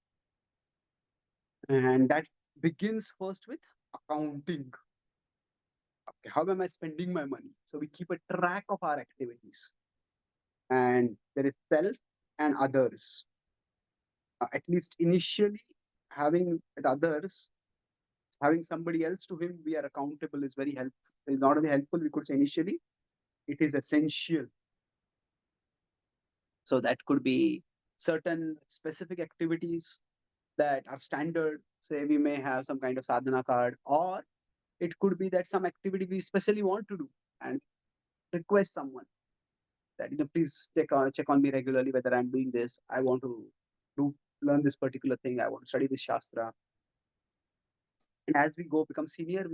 And that begins first with accounting. Okay, how am I spending my money? So we keep a track of our activities. And there is self and others. At least initially, having with others, having somebody else to whom we are accountable is very helpful. It's not only helpful, we could say initially, it is essential. So that could be certain specific activities that are standard. Say we may have some kind of sadhana card, or it could be that some activity we especially want to do and request someone that, please check on me regularly whether I'm doing this. I want to learn this particular thing. I want to study this shastra. And as we become senior,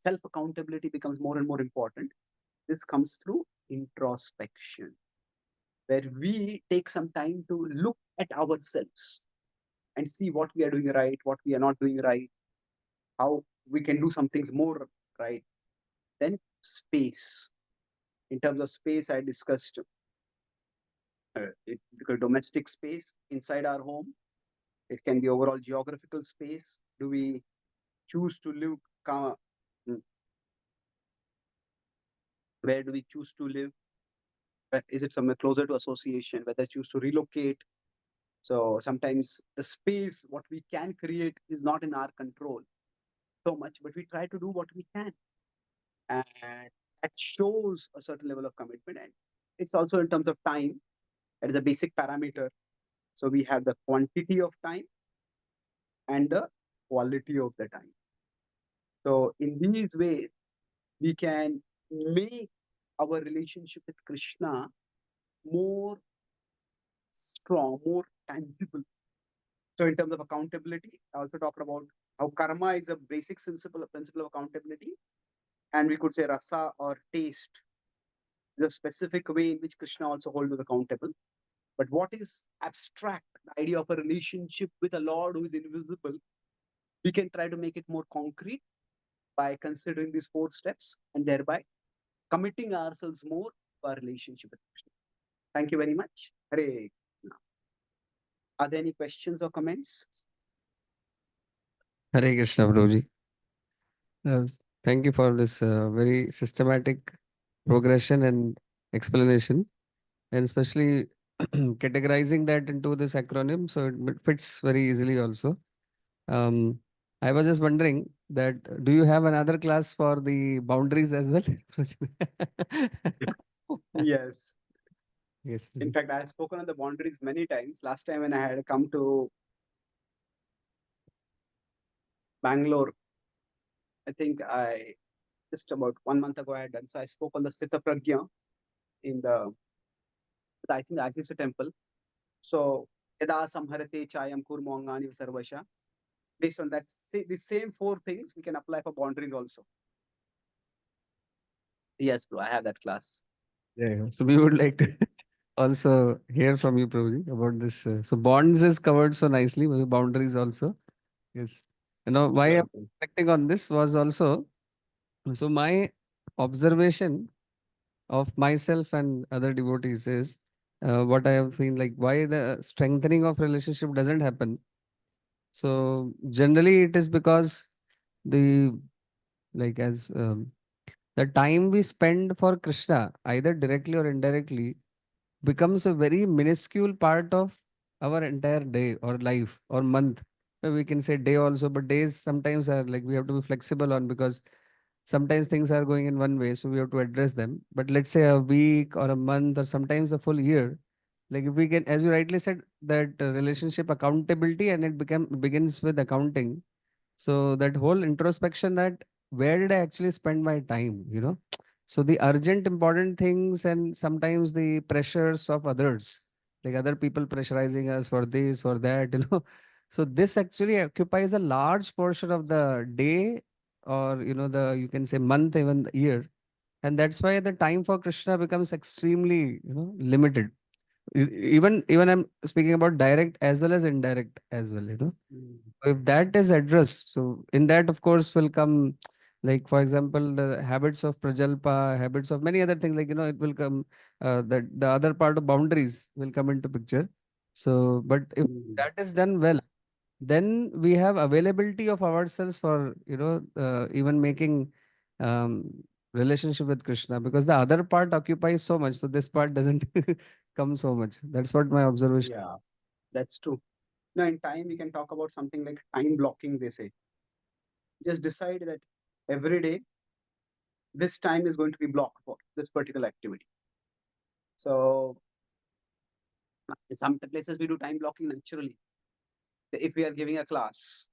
self accountability becomes more and more important. This comes through introspection, where we take some time to look at ourselves and see what we are doing right, what we are not doing right, how we can do some things more right. Then space. In terms of space, I discussed domestic space inside our home. It can be overall geographical space. Do we choose to live? Where do we choose to live? Is it somewhere closer to association? Whether choose to relocate? So sometimes the space, what we can create, is not in our control so much, but we try to do what we can. And that shows a certain level of commitment. And it's also in terms of time. That is a basic parameter. So we have the quantity of time and the quality of the time. So in these ways, we can make our relationship with Krishna more strong, more tangible. So in terms of accountability, I also talked about how karma is a basic principle of accountability, and we could say rasa or taste is a specific way in which Krishna also holds us accountable. But what is abstract, the idea of a relationship with a Lord who is invisible, we can try to make it more concrete by considering these four steps and thereby committing ourselves more to our relationship with Krishna. Thank you very much. Hare. Are there any questions or comments? Hare Krishna, Prabhuji. Uh, Thank you for this very systematic progression and explanation, and especially categorizing that into this acronym, so it fits very easily also. Um, I was just wondering that do you have another class for the boundaries as well? Yes. Yes. In fact, I have spoken on the boundaries many times. Last time when I had come to Bangalore, I think I just about 1 month ago I had done. So I spoke on the Sthita Pragya in the, I think, the Ajisa temple. So, Yada Samharate Chayam Kurmangani Sarvasha. Based on that, the same four things we can apply for boundaries also. Yes, bro, I have that class. Yeah. So we would like to also hear from you, Prabhuji, about this. So bonds is covered so nicely, but boundaries also. Yes. Why I'm Sure. reflecting on this was also, so my observation of myself and other devotees is what I have seen, like why the strengthening of relationship doesn't happen. So generally it is because the, like as the time we spend for Krishna, either directly or indirectly, becomes a very minuscule part of our entire day or life or month. We can say day also, but days sometimes are like we have to be flexible on, because sometimes things are going in one way, so we have to address them. But let's say a week or a month or sometimes a full year, like if we can, as you rightly said, that relationship accountability, and it begins with accounting. So that whole introspection, that where did I actually spend my time? So the urgent important things and sometimes the pressures of others, like other people pressurizing us for this, for that. So this actually occupies a large portion of the day, or the, you can say, month, even the year. And that's why the time for Krishna becomes extremely limited. Even I'm speaking about direct as well as indirect as well. Mm. If that is addressed, so in that of course will come, like for example, the habits of prajalpa, habits of many other things, like it will come, that the other part of boundaries will come into picture. So but if Mm. that is done well, then we have availability of ourselves for even making um, relationship with Krishna, because the other part occupies so much, so this part doesn't come so much. That's what my observation. Yeah, that's true. Now, in time, we can talk about something like time blocking, they say. Just decide that every day, this time is going to be blocked for this particular activity. So, in some places, we do time blocking naturally. If we are giving a class,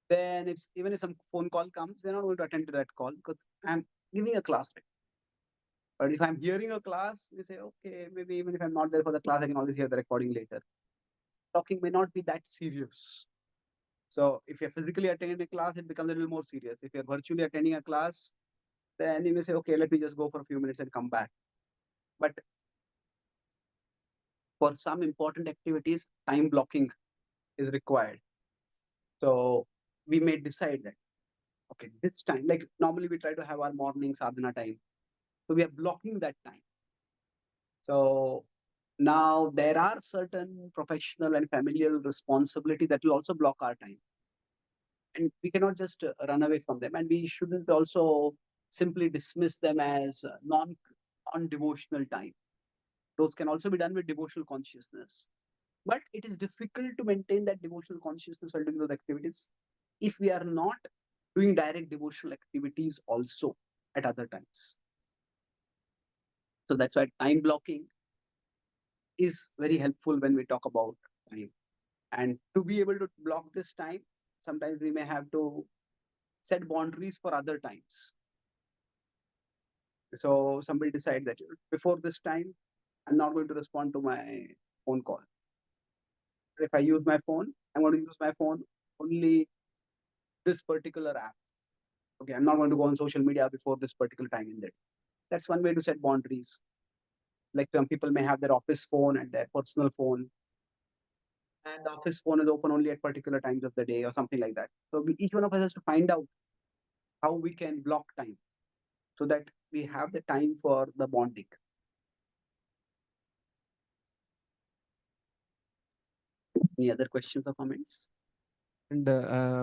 then if even if some phone call comes, we're not going to attend to that call because I'm giving a class. But if I'm hearing a class, we say, okay, maybe even if I'm not there for the class, I can always hear the recording later. Talking may not be that serious. So if you're physically attending a class, it becomes a little more serious. If you're virtually attending a class, then you may say, okay, let me just go for a few minutes and come back. But for some important activities, time blocking is required. So we may decide that, okay, this time, like normally we try to have our morning sadhana time. So we are blocking that time. So now there are certain professional and familial responsibility that will also block our time. And we cannot just run away from them. And we shouldn't also simply dismiss them as non-devotional time. Those can also be done with devotional consciousness. But it is difficult to maintain that devotional consciousness while doing those activities if we are not doing direct devotional activities also at other times. So that's why time blocking is very helpful when we talk about time. And to be able to block this time, sometimes we may have to set boundaries for other times. So somebody decide that before this time, I'm not going to respond to my phone call. If I use my phone, I'm going to use my phone only this particular app. Okay, I'm not going to go on social media before this particular time in the day. That's one way to set boundaries. Like some people may have their office phone and their personal phone, and the office phone is open only at particular times of the day or something like that. So each one of us has to find out how we can block time so that we have the time for the bonding. Any other questions or comments? And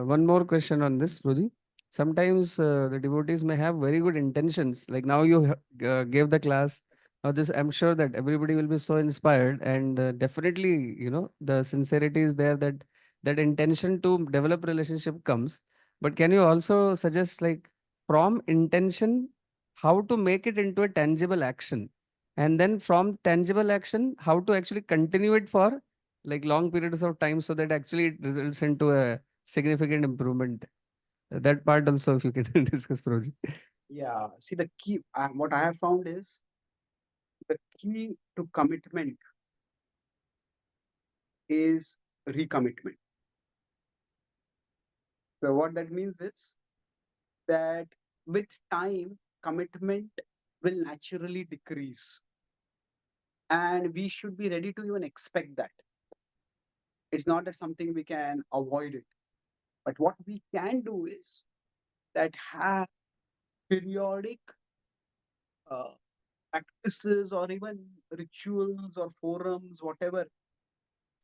one more question on this, Rudy. Sometimes the devotees may have very good intentions. Like now you gave the class. Now this, I'm sure that everybody will be so inspired, and definitely, the sincerity is there, that that intention to develop relationship comes. But can you also suggest, like, from intention, how to make it into a tangible action, and then from tangible action, how to actually continue it for like long periods of time, so that actually it results into a significant improvement. That part also, if you can discuss, Project. Yeah, see the key, what I have found is the key to commitment is recommitment. So what that means is that with time, commitment will naturally decrease. And we should be ready to even expect that. It's not that something we can avoid it. But what we can do is that have periodic uh, practices or even rituals or forums, whatever,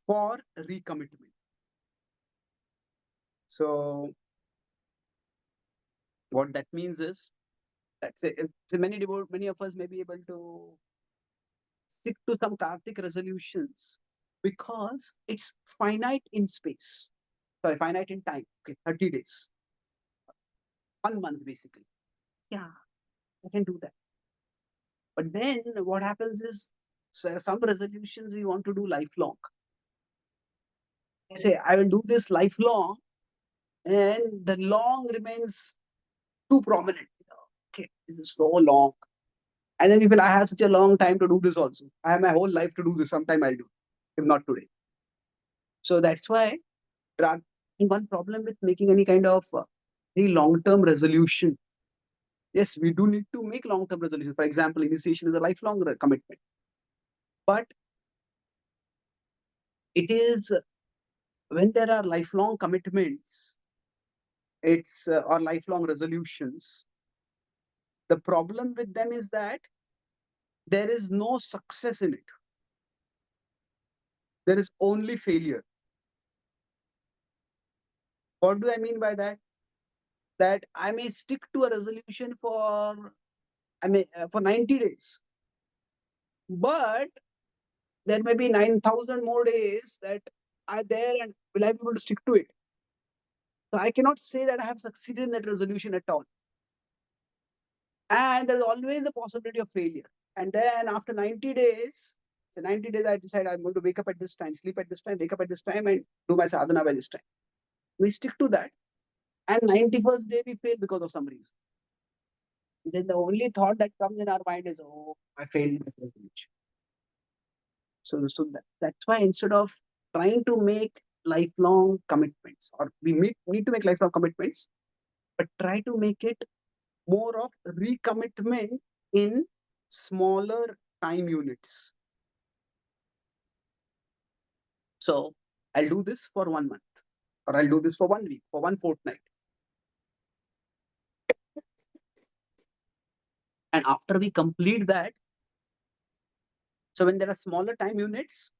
for recommitment. So what that means is that so many of us may be able to stick to some Kartik resolutions because it's finite in space. Sorry, finite in time. Okay, 30 days, 1 month basically. Yeah, I can do that. But then what happens is, so there are some resolutions we want to do lifelong. I say I will do this lifelong, and the long remains too prominent. Okay, this is so long. And then you feel I have such a long time to do this also. I have my whole life to do this. Sometime I'll do, if not today. So that's why one problem with making any kind of very long-term resolution. Yes, we do need to make long-term resolutions. For example, initiation is a lifelong commitment. But it is when there are lifelong commitments, it's or lifelong resolutions. The problem with them is that there is no success in it. There is only failure. What do I mean by that? That I may stick to a resolution for for 90 days, but there may be 9,000 more days that are there, and will I be able to stick to it? So I cannot say that I have succeeded in that resolution at all. And there's always the possibility of failure. And then after 90 days, so 90 days, I decide I'm going to wake up at this time, sleep at this time, wake up at this time, and do my sadhana by this time. We stick to that. And 91st day, we fail because of some reason. Then the only thought that comes in our mind is, oh, I failed in the resolution. So that's why instead of trying to make lifelong commitments, or need to make lifelong commitments, but try to make it more of recommitment in smaller time units. So I'll do this for 1 month, or I'll do this for 1 week, for one fortnight. And after we complete that, so when there are smaller time units,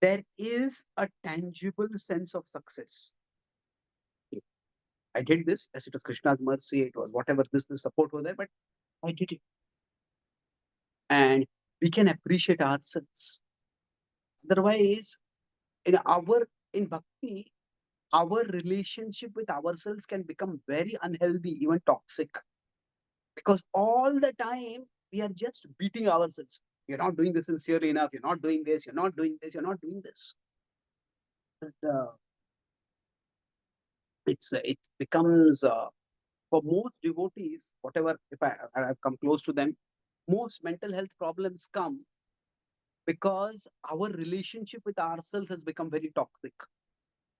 there is a tangible sense of success. I did this, as it was Krishna's mercy, it was whatever the support was there, but I did it. And we can appreciate ourselves. Otherwise, in bhakti, our relationship with ourselves can become very unhealthy, even toxic. Because all the time we are just beating ourselves. You're not doing this sincerely enough, you're not doing this, you're not doing this, you're not doing this. But it becomes for most devotees, whatever, if I've come close to them, most mental health problems come because our relationship with ourselves has become very toxic,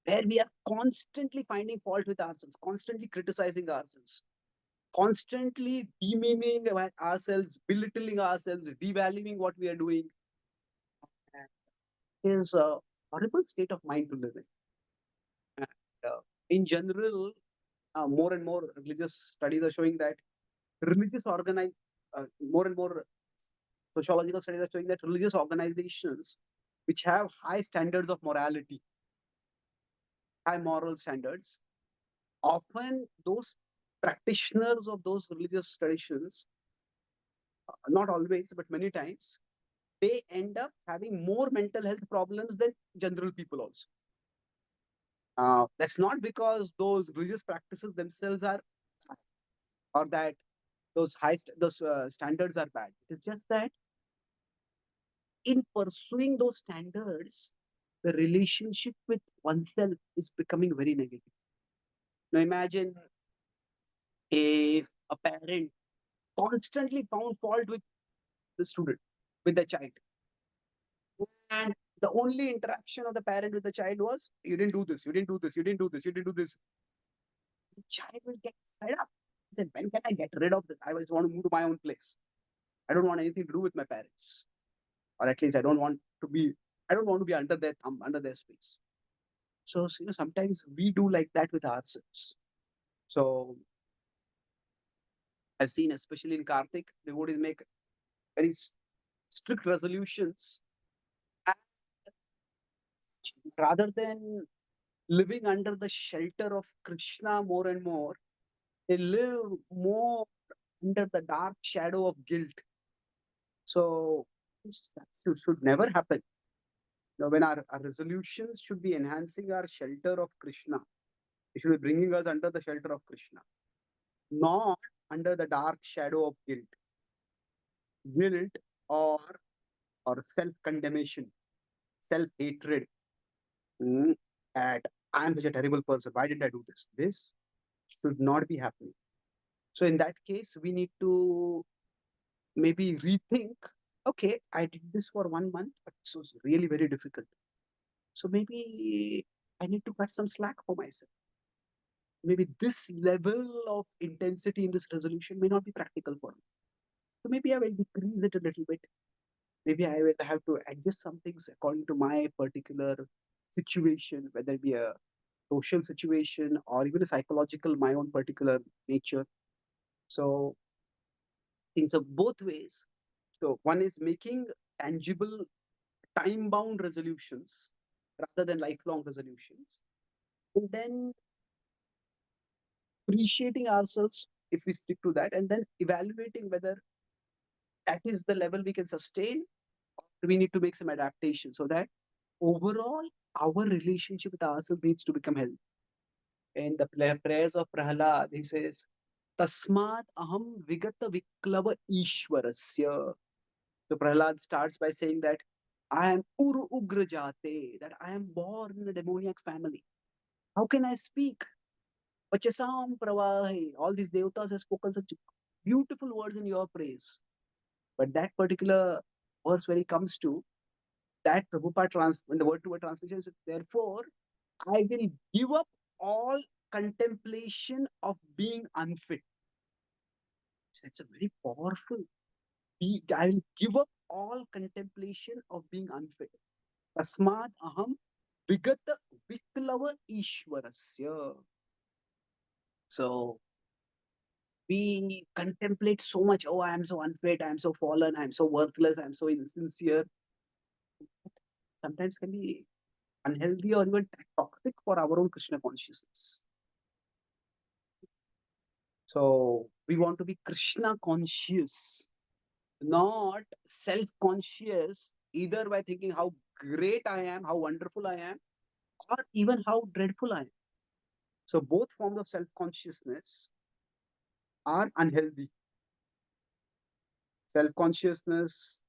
where we are constantly finding fault with ourselves, constantly criticizing ourselves, constantly demeaning ourselves, belittling ourselves, devaluing what we are doing. And it is a horrible state of mind to live in. And, in general, more and more religious studies are showing that religious organize more and more sociological studies are showing that religious organizations which have high standards of morality, high moral standards, often those practitioners of those religious traditions, not always, but many times, they end up having more mental health problems than general people also. That's not because those religious practices themselves are bad, or that those standards are bad. It is just that in pursuing those standards, the relationship with oneself is becoming very negative. Now imagine if a parent constantly found fault with the student, with the child, and the only interaction of the parent with the child was, you didn't do this, you didn't do this, you didn't do this, you didn't do this. The child will get fed up. He said, when can I get rid of this? I just want to move to my own place. I don't want anything to do with my parents. Or at least I don't want to be under their thumb, under their space. So, sometimes we do like that with ourselves. So I've seen, especially in Karthik, devotees make very strict resolutions. And rather than living under the shelter of Krishna more and more, they live more under the dark shadow of guilt. So that should never happen. When our resolutions should be enhancing our shelter of Krishna, it should be bringing us under the shelter of Krishna, not under the dark shadow of guilt, or self-condemnation, self-hatred. That I'm such a terrible person. Why did I do this? This should not be happening. So in that case, we need to maybe rethink. Okay, I did this for 1 month, but this was really very difficult. So maybe I need to cut some slack for myself. Maybe this level of intensity in this resolution may not be practical for me. So maybe I will decrease it a little bit. Maybe I will have to adjust some things according to my particular situation, whether it be a social situation or even a psychological, my own particular nature. So things of both ways. So one is making tangible, time-bound resolutions rather than lifelong resolutions, and then appreciating ourselves if we stick to that, and then evaluating whether that is the level we can sustain, or we need to make some adaptation so that overall our relationship with ourselves needs to become healthy. In the prayers of Prahlad, he says, Tasmat aham vigata viklava ishwarasya. So Prahlad starts by saying that I am ur ugra jate, that I am born in a demoniac family. How can I speak? Vachasam pravahe. All these devatas have spoken such beautiful words in your praise. But that particular verse where he comes to, that Prabhupada in the word to word translation is, therefore, I will give up all contemplation of being unfit. That's a very powerful. I will give up all contemplation of being unfit. Tasmad aham vigata viklava ishwarasya. So we contemplate so much. Oh, I am so unfit. I am so fallen. I am so worthless. I am so insincere. Sometimes can be unhealthy or even toxic for our own Krishna consciousness. So we want to be Krishna conscious, not self conscious, either by thinking how great I am, how wonderful I am, or even how dreadful I am. So both forms of self consciousness are unhealthy. Self consciousness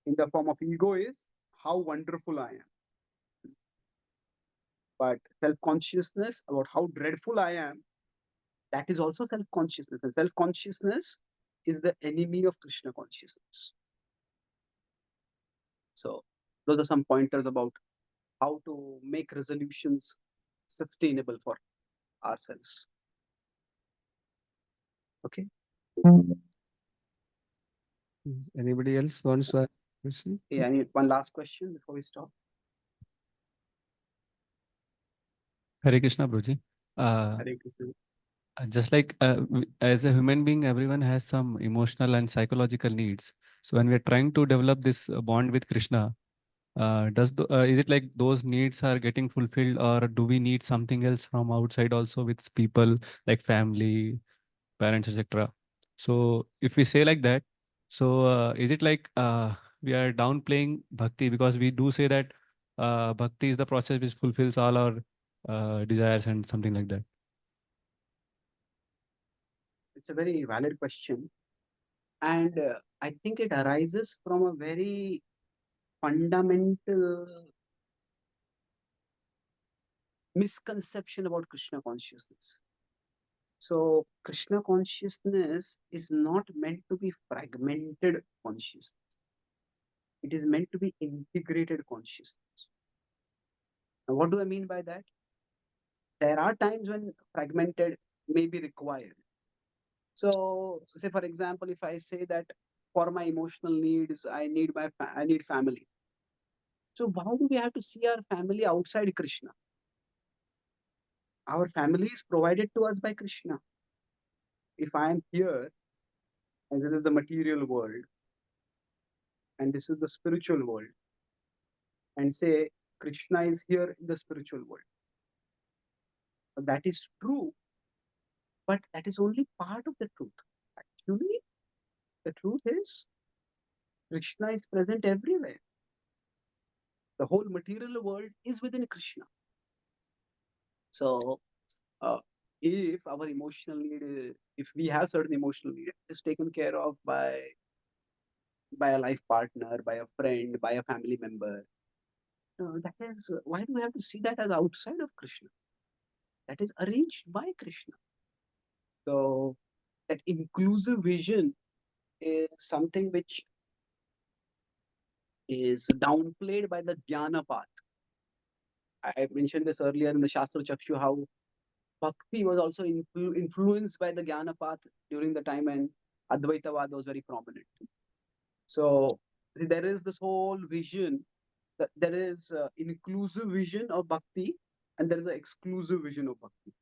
in the form of ego is how wonderful I am. But self consciousness about how dreadful I am, that is also self consciousness. And self consciousness is the enemy of Krishna consciousness. So those are some pointers about how to make resolutions sustainable for ourselves. Okay. Anybody else wants to ask a question? Yeah, I need one last question before we stop. Hare Krishna, Broji. Uh, Hare Krishna. just like as a human being, everyone has some emotional and psychological needs. So when we're trying to develop this bond with Krishna, is it like those needs are getting fulfilled, or do we need something else from outside also with people like family, parents, etc.? So if we say like that, so is it like we are downplaying bhakti, because we do say that bhakti is the process which fulfills all our desires and something like that? It's a very valid question. And I think it arises from a very fundamental misconception about Krishna consciousness. So, Krishna consciousness is not meant to be fragmented consciousness, it is meant to be integrated consciousness. Now, what do I mean by that? There are times when fragmented may be required. So, say for example, if I say that for my emotional needs, I need family. So, why do we have to see our family outside Krishna? Our family is provided to us by Krishna. If I am here and this is the material world and this is the spiritual world, and say Krishna is here in the spiritual world, that is true, but that is only part of the truth. Actually, the truth is Krishna is present everywhere. The whole material world is within Krishna. So, uh, if our emotional need, if we have certain emotional need, is taken care of by a life partner, by a friend, by a family member. That is why do we have to see that as outside of Krishna? That is arranged by Krishna. So that inclusive vision is something which is downplayed by the Jnana path. I mentioned this earlier in the Shastra Chakshu how Bhakti was also influenced by the Jnana path during the time when Advaitavad was very prominent. So there is this whole vision that there is inclusive vision of Bhakti and there is an exclusive vision of Bhakti.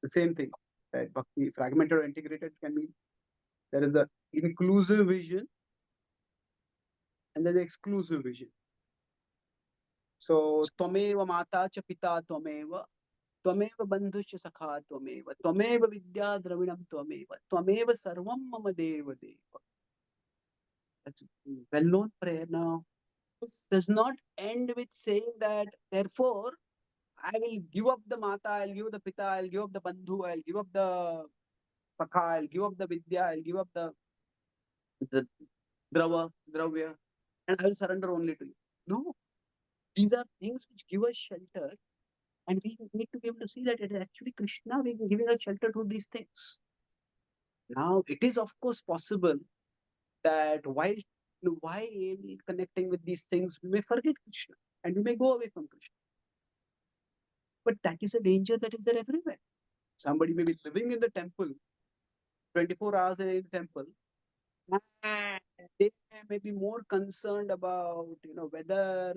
The same thing, right? Bhakti, fragmented or integrated, can mean there is the inclusive vision and there's the exclusive vision. So, Twameva Mata cha Pita Twameva, Twameva Bandhuscha Sakha Twameva, Twameva Vidya Dravinam Twameva, Twameva Sarvam Mama Deva Deva. That's well known prayer now. This does not end with saying that, therefore, I will give up the Mata, I'll give the Pita, I'll give up the Bandhu, I'll give up the Sakha, I'll give up the Vidya, I'll give up the Dravya, and I will surrender only to you. No, these are things which give us shelter, and we need to be able to see that it is actually Krishna giving us shelter to these things. Now, it is of course possible that while connecting with these things, we may forget Krishna and we may go away from Krishna. But that is a danger that is there everywhere. Somebody may be living in the temple 24 hours in the temple, and they may be more concerned about whether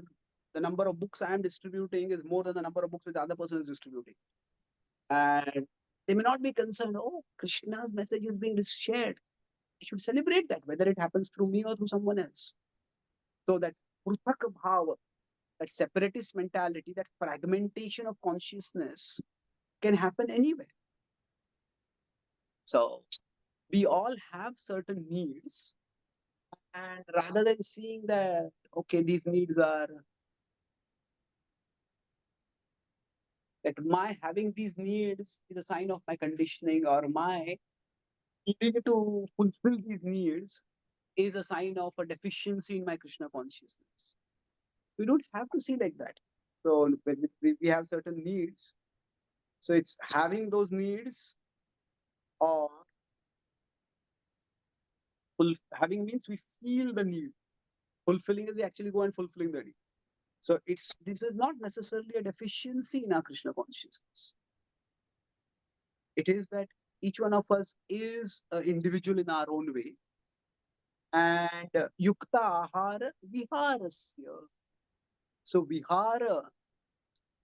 the number of books I am distributing is more than the number of books which the other person is distributing. And they may not be concerned, oh, Krishna's message is being shared. I should celebrate that, whether it happens through me or through someone else. So that pruthak bhava, that separatist mentality, that fragmentation of consciousness can happen anywhere. So we all have certain needs, and rather than seeing that, okay, these needs are that my having these needs is a sign of my conditioning, or my needing to fulfill these needs is a sign of a deficiency in my Krishna consciousness. We don't have to see like that. So when we have certain needs, so it's having those needs, or having means we feel the need. Fulfilling is we actually go and fulfilling the deed. So this is not necessarily a deficiency in our Krishna consciousness. It is that each one of us is an individual in our own way. And yukta ahara viharasya. So vihara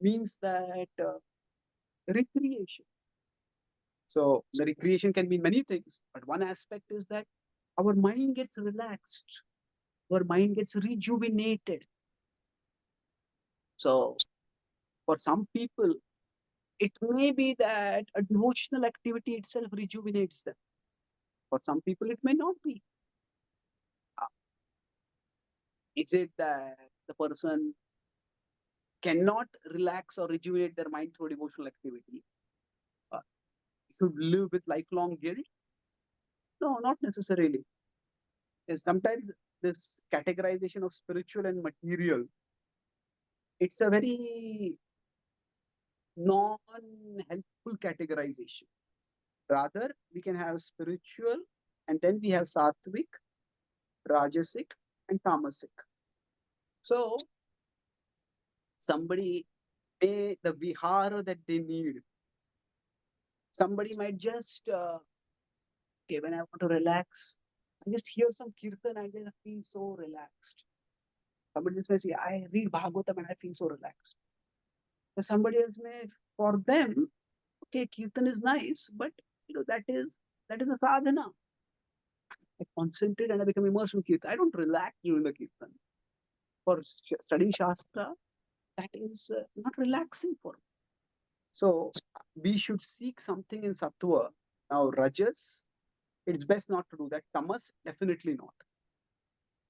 means that recreation. So the recreation can mean many things, but one aspect is that our mind gets relaxed, our mind gets rejuvenated. So for some people, it may be that a devotional activity itself rejuvenates them. For some people, it may not be. Uh, Is it that the person cannot relax or rejuvenate their mind through devotional activity? Uh, Should live with lifelong guilt? No, not necessarily. Yes, sometimes this categorization of spiritual and material, it's a very non-helpful categorization. Rather, we can have spiritual, and then we have sattvic, rajasic, and tamasic. So somebody may the vihara that they need. Somebody might just okay, when I want to relax, I just hear some kirtan, I just feel so relaxed. Somebody else may say, I read Bhagavatam and I feel so relaxed. But somebody else may, for them, okay, kirtan is nice, but that is a sadhana. I concentrate and I become immersed in kirtan. I don't relax during the kirtan. For studying shastra, that is not relaxing for me. So we should seek something in sattva. Now rajas, it's best not to do that. Tamas, definitely not.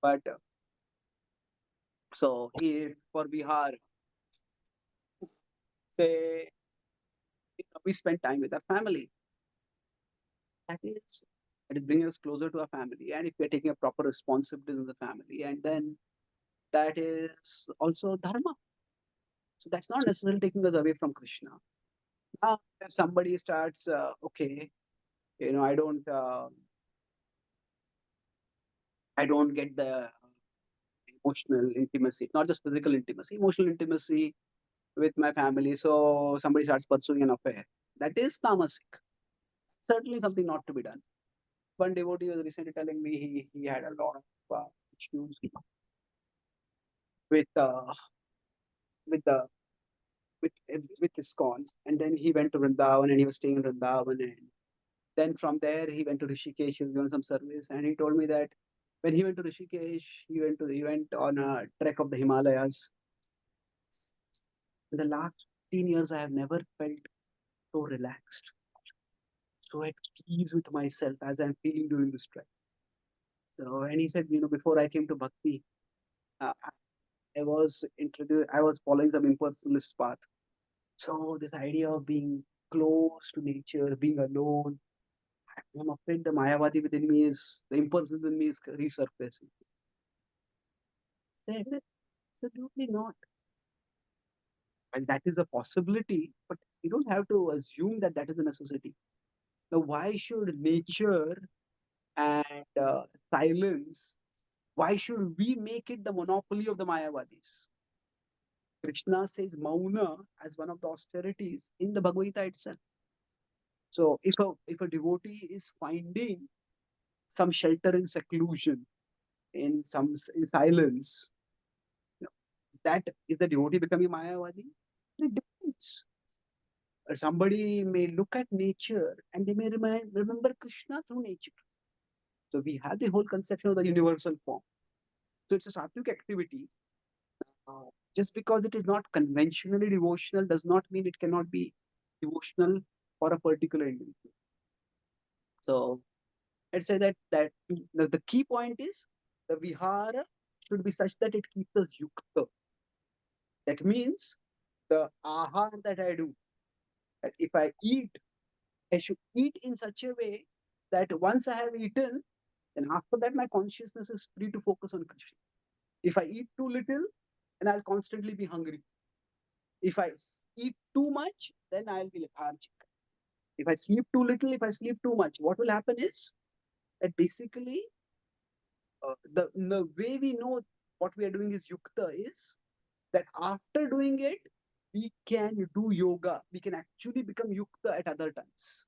But so if for Bihar, say we spend time with our family. That is bringing us closer to our family. And if we're taking a proper responsibility in the family, and then that is also dharma. So that's not necessarily taking us away from Krishna. Now, if somebody starts, okay, I don't get the emotional intimacy, not just physical intimacy, emotional intimacy with my family. So somebody starts pursuing an affair. That is tamasic. Certainly something not to be done. One devotee was recently telling me he had a lot of issues with with the with ISKCON, and then he went to Vrindavan and he was staying in Vrindavan, and then from there he went to Rishikesh, he was doing some service, and he told me that when he went to Rishikesh, he went on a trek of the Himalayas. In the last 15 years, I have never felt so relaxed, so at peace with myself as I'm feeling during this trek. So, and he said, before I came to Bhakti, I was following some impersonalist path. So this idea of being close to nature, being alone, I'm afraid the Mayavadi within me the impulses in me is resurfacing. Said, absolutely not. And that is a possibility, but you don't have to assume that that is a necessity. Now, why should nature and silence, why should we make it the monopoly of the Mayavadis? Krishna says Mauna as one of the austerities in the Bhagavad Gita itself. So if a devotee is finding some shelter in seclusion, in silence, that is the devotee becoming Mayavadi? It depends. Somebody may look at nature and they may remember Krishna through nature. So we have the whole conception of the universal form. So it's a sattvic activity. Just because it is not conventionally devotional does not mean it cannot be devotional for a particular individual. So let's say that the key point is the vihara should be such that it keeps us yukta. That means the ahar that I do, that if I eat, I should eat in such a way that once I have eaten, then after that my consciousness is free to focus on Krishna. If I eat too little, then I'll constantly be hungry. If I eat too much, then I'll be lethargic. If I sleep too little, if I sleep too much, what will happen is that basically the way we know what we are doing is yukta, is that after doing it, we can do yoga. We can actually become yukta at other times.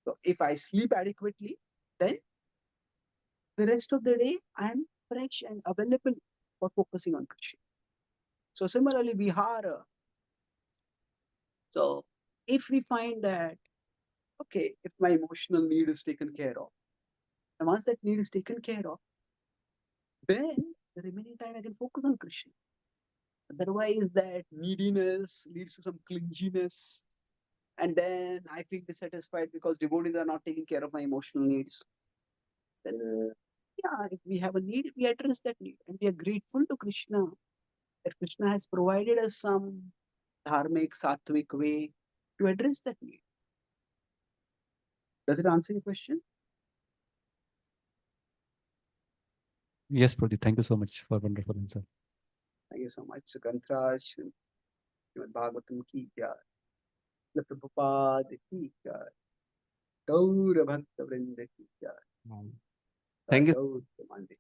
So if I sleep adequately, then the rest of the day I'm fresh and available for focusing on Krishna. So similarly, vihara. So if we find that, okay, if my emotional need is taken care of, and once that need is taken care of, then the remaining time I can focus on Krishna. Otherwise, that neediness leads to some clinginess, and then I feel dissatisfied because devotees are not taking care of my emotional needs. Then, yeah, if we have a need, we address that need, and we are grateful to Krishna that Krishna has provided us some dharmic, sattvic way to address that need. Does it answer your question? Yes, Pradeep. Thank you so much for wonderful answer. Thank you so much. Sukantraj, Srimad Bhagavatam ki jai. Srila Prabhupada ki jai. Gaura Bhakta Vrinda ki jai. Thank you Gaur.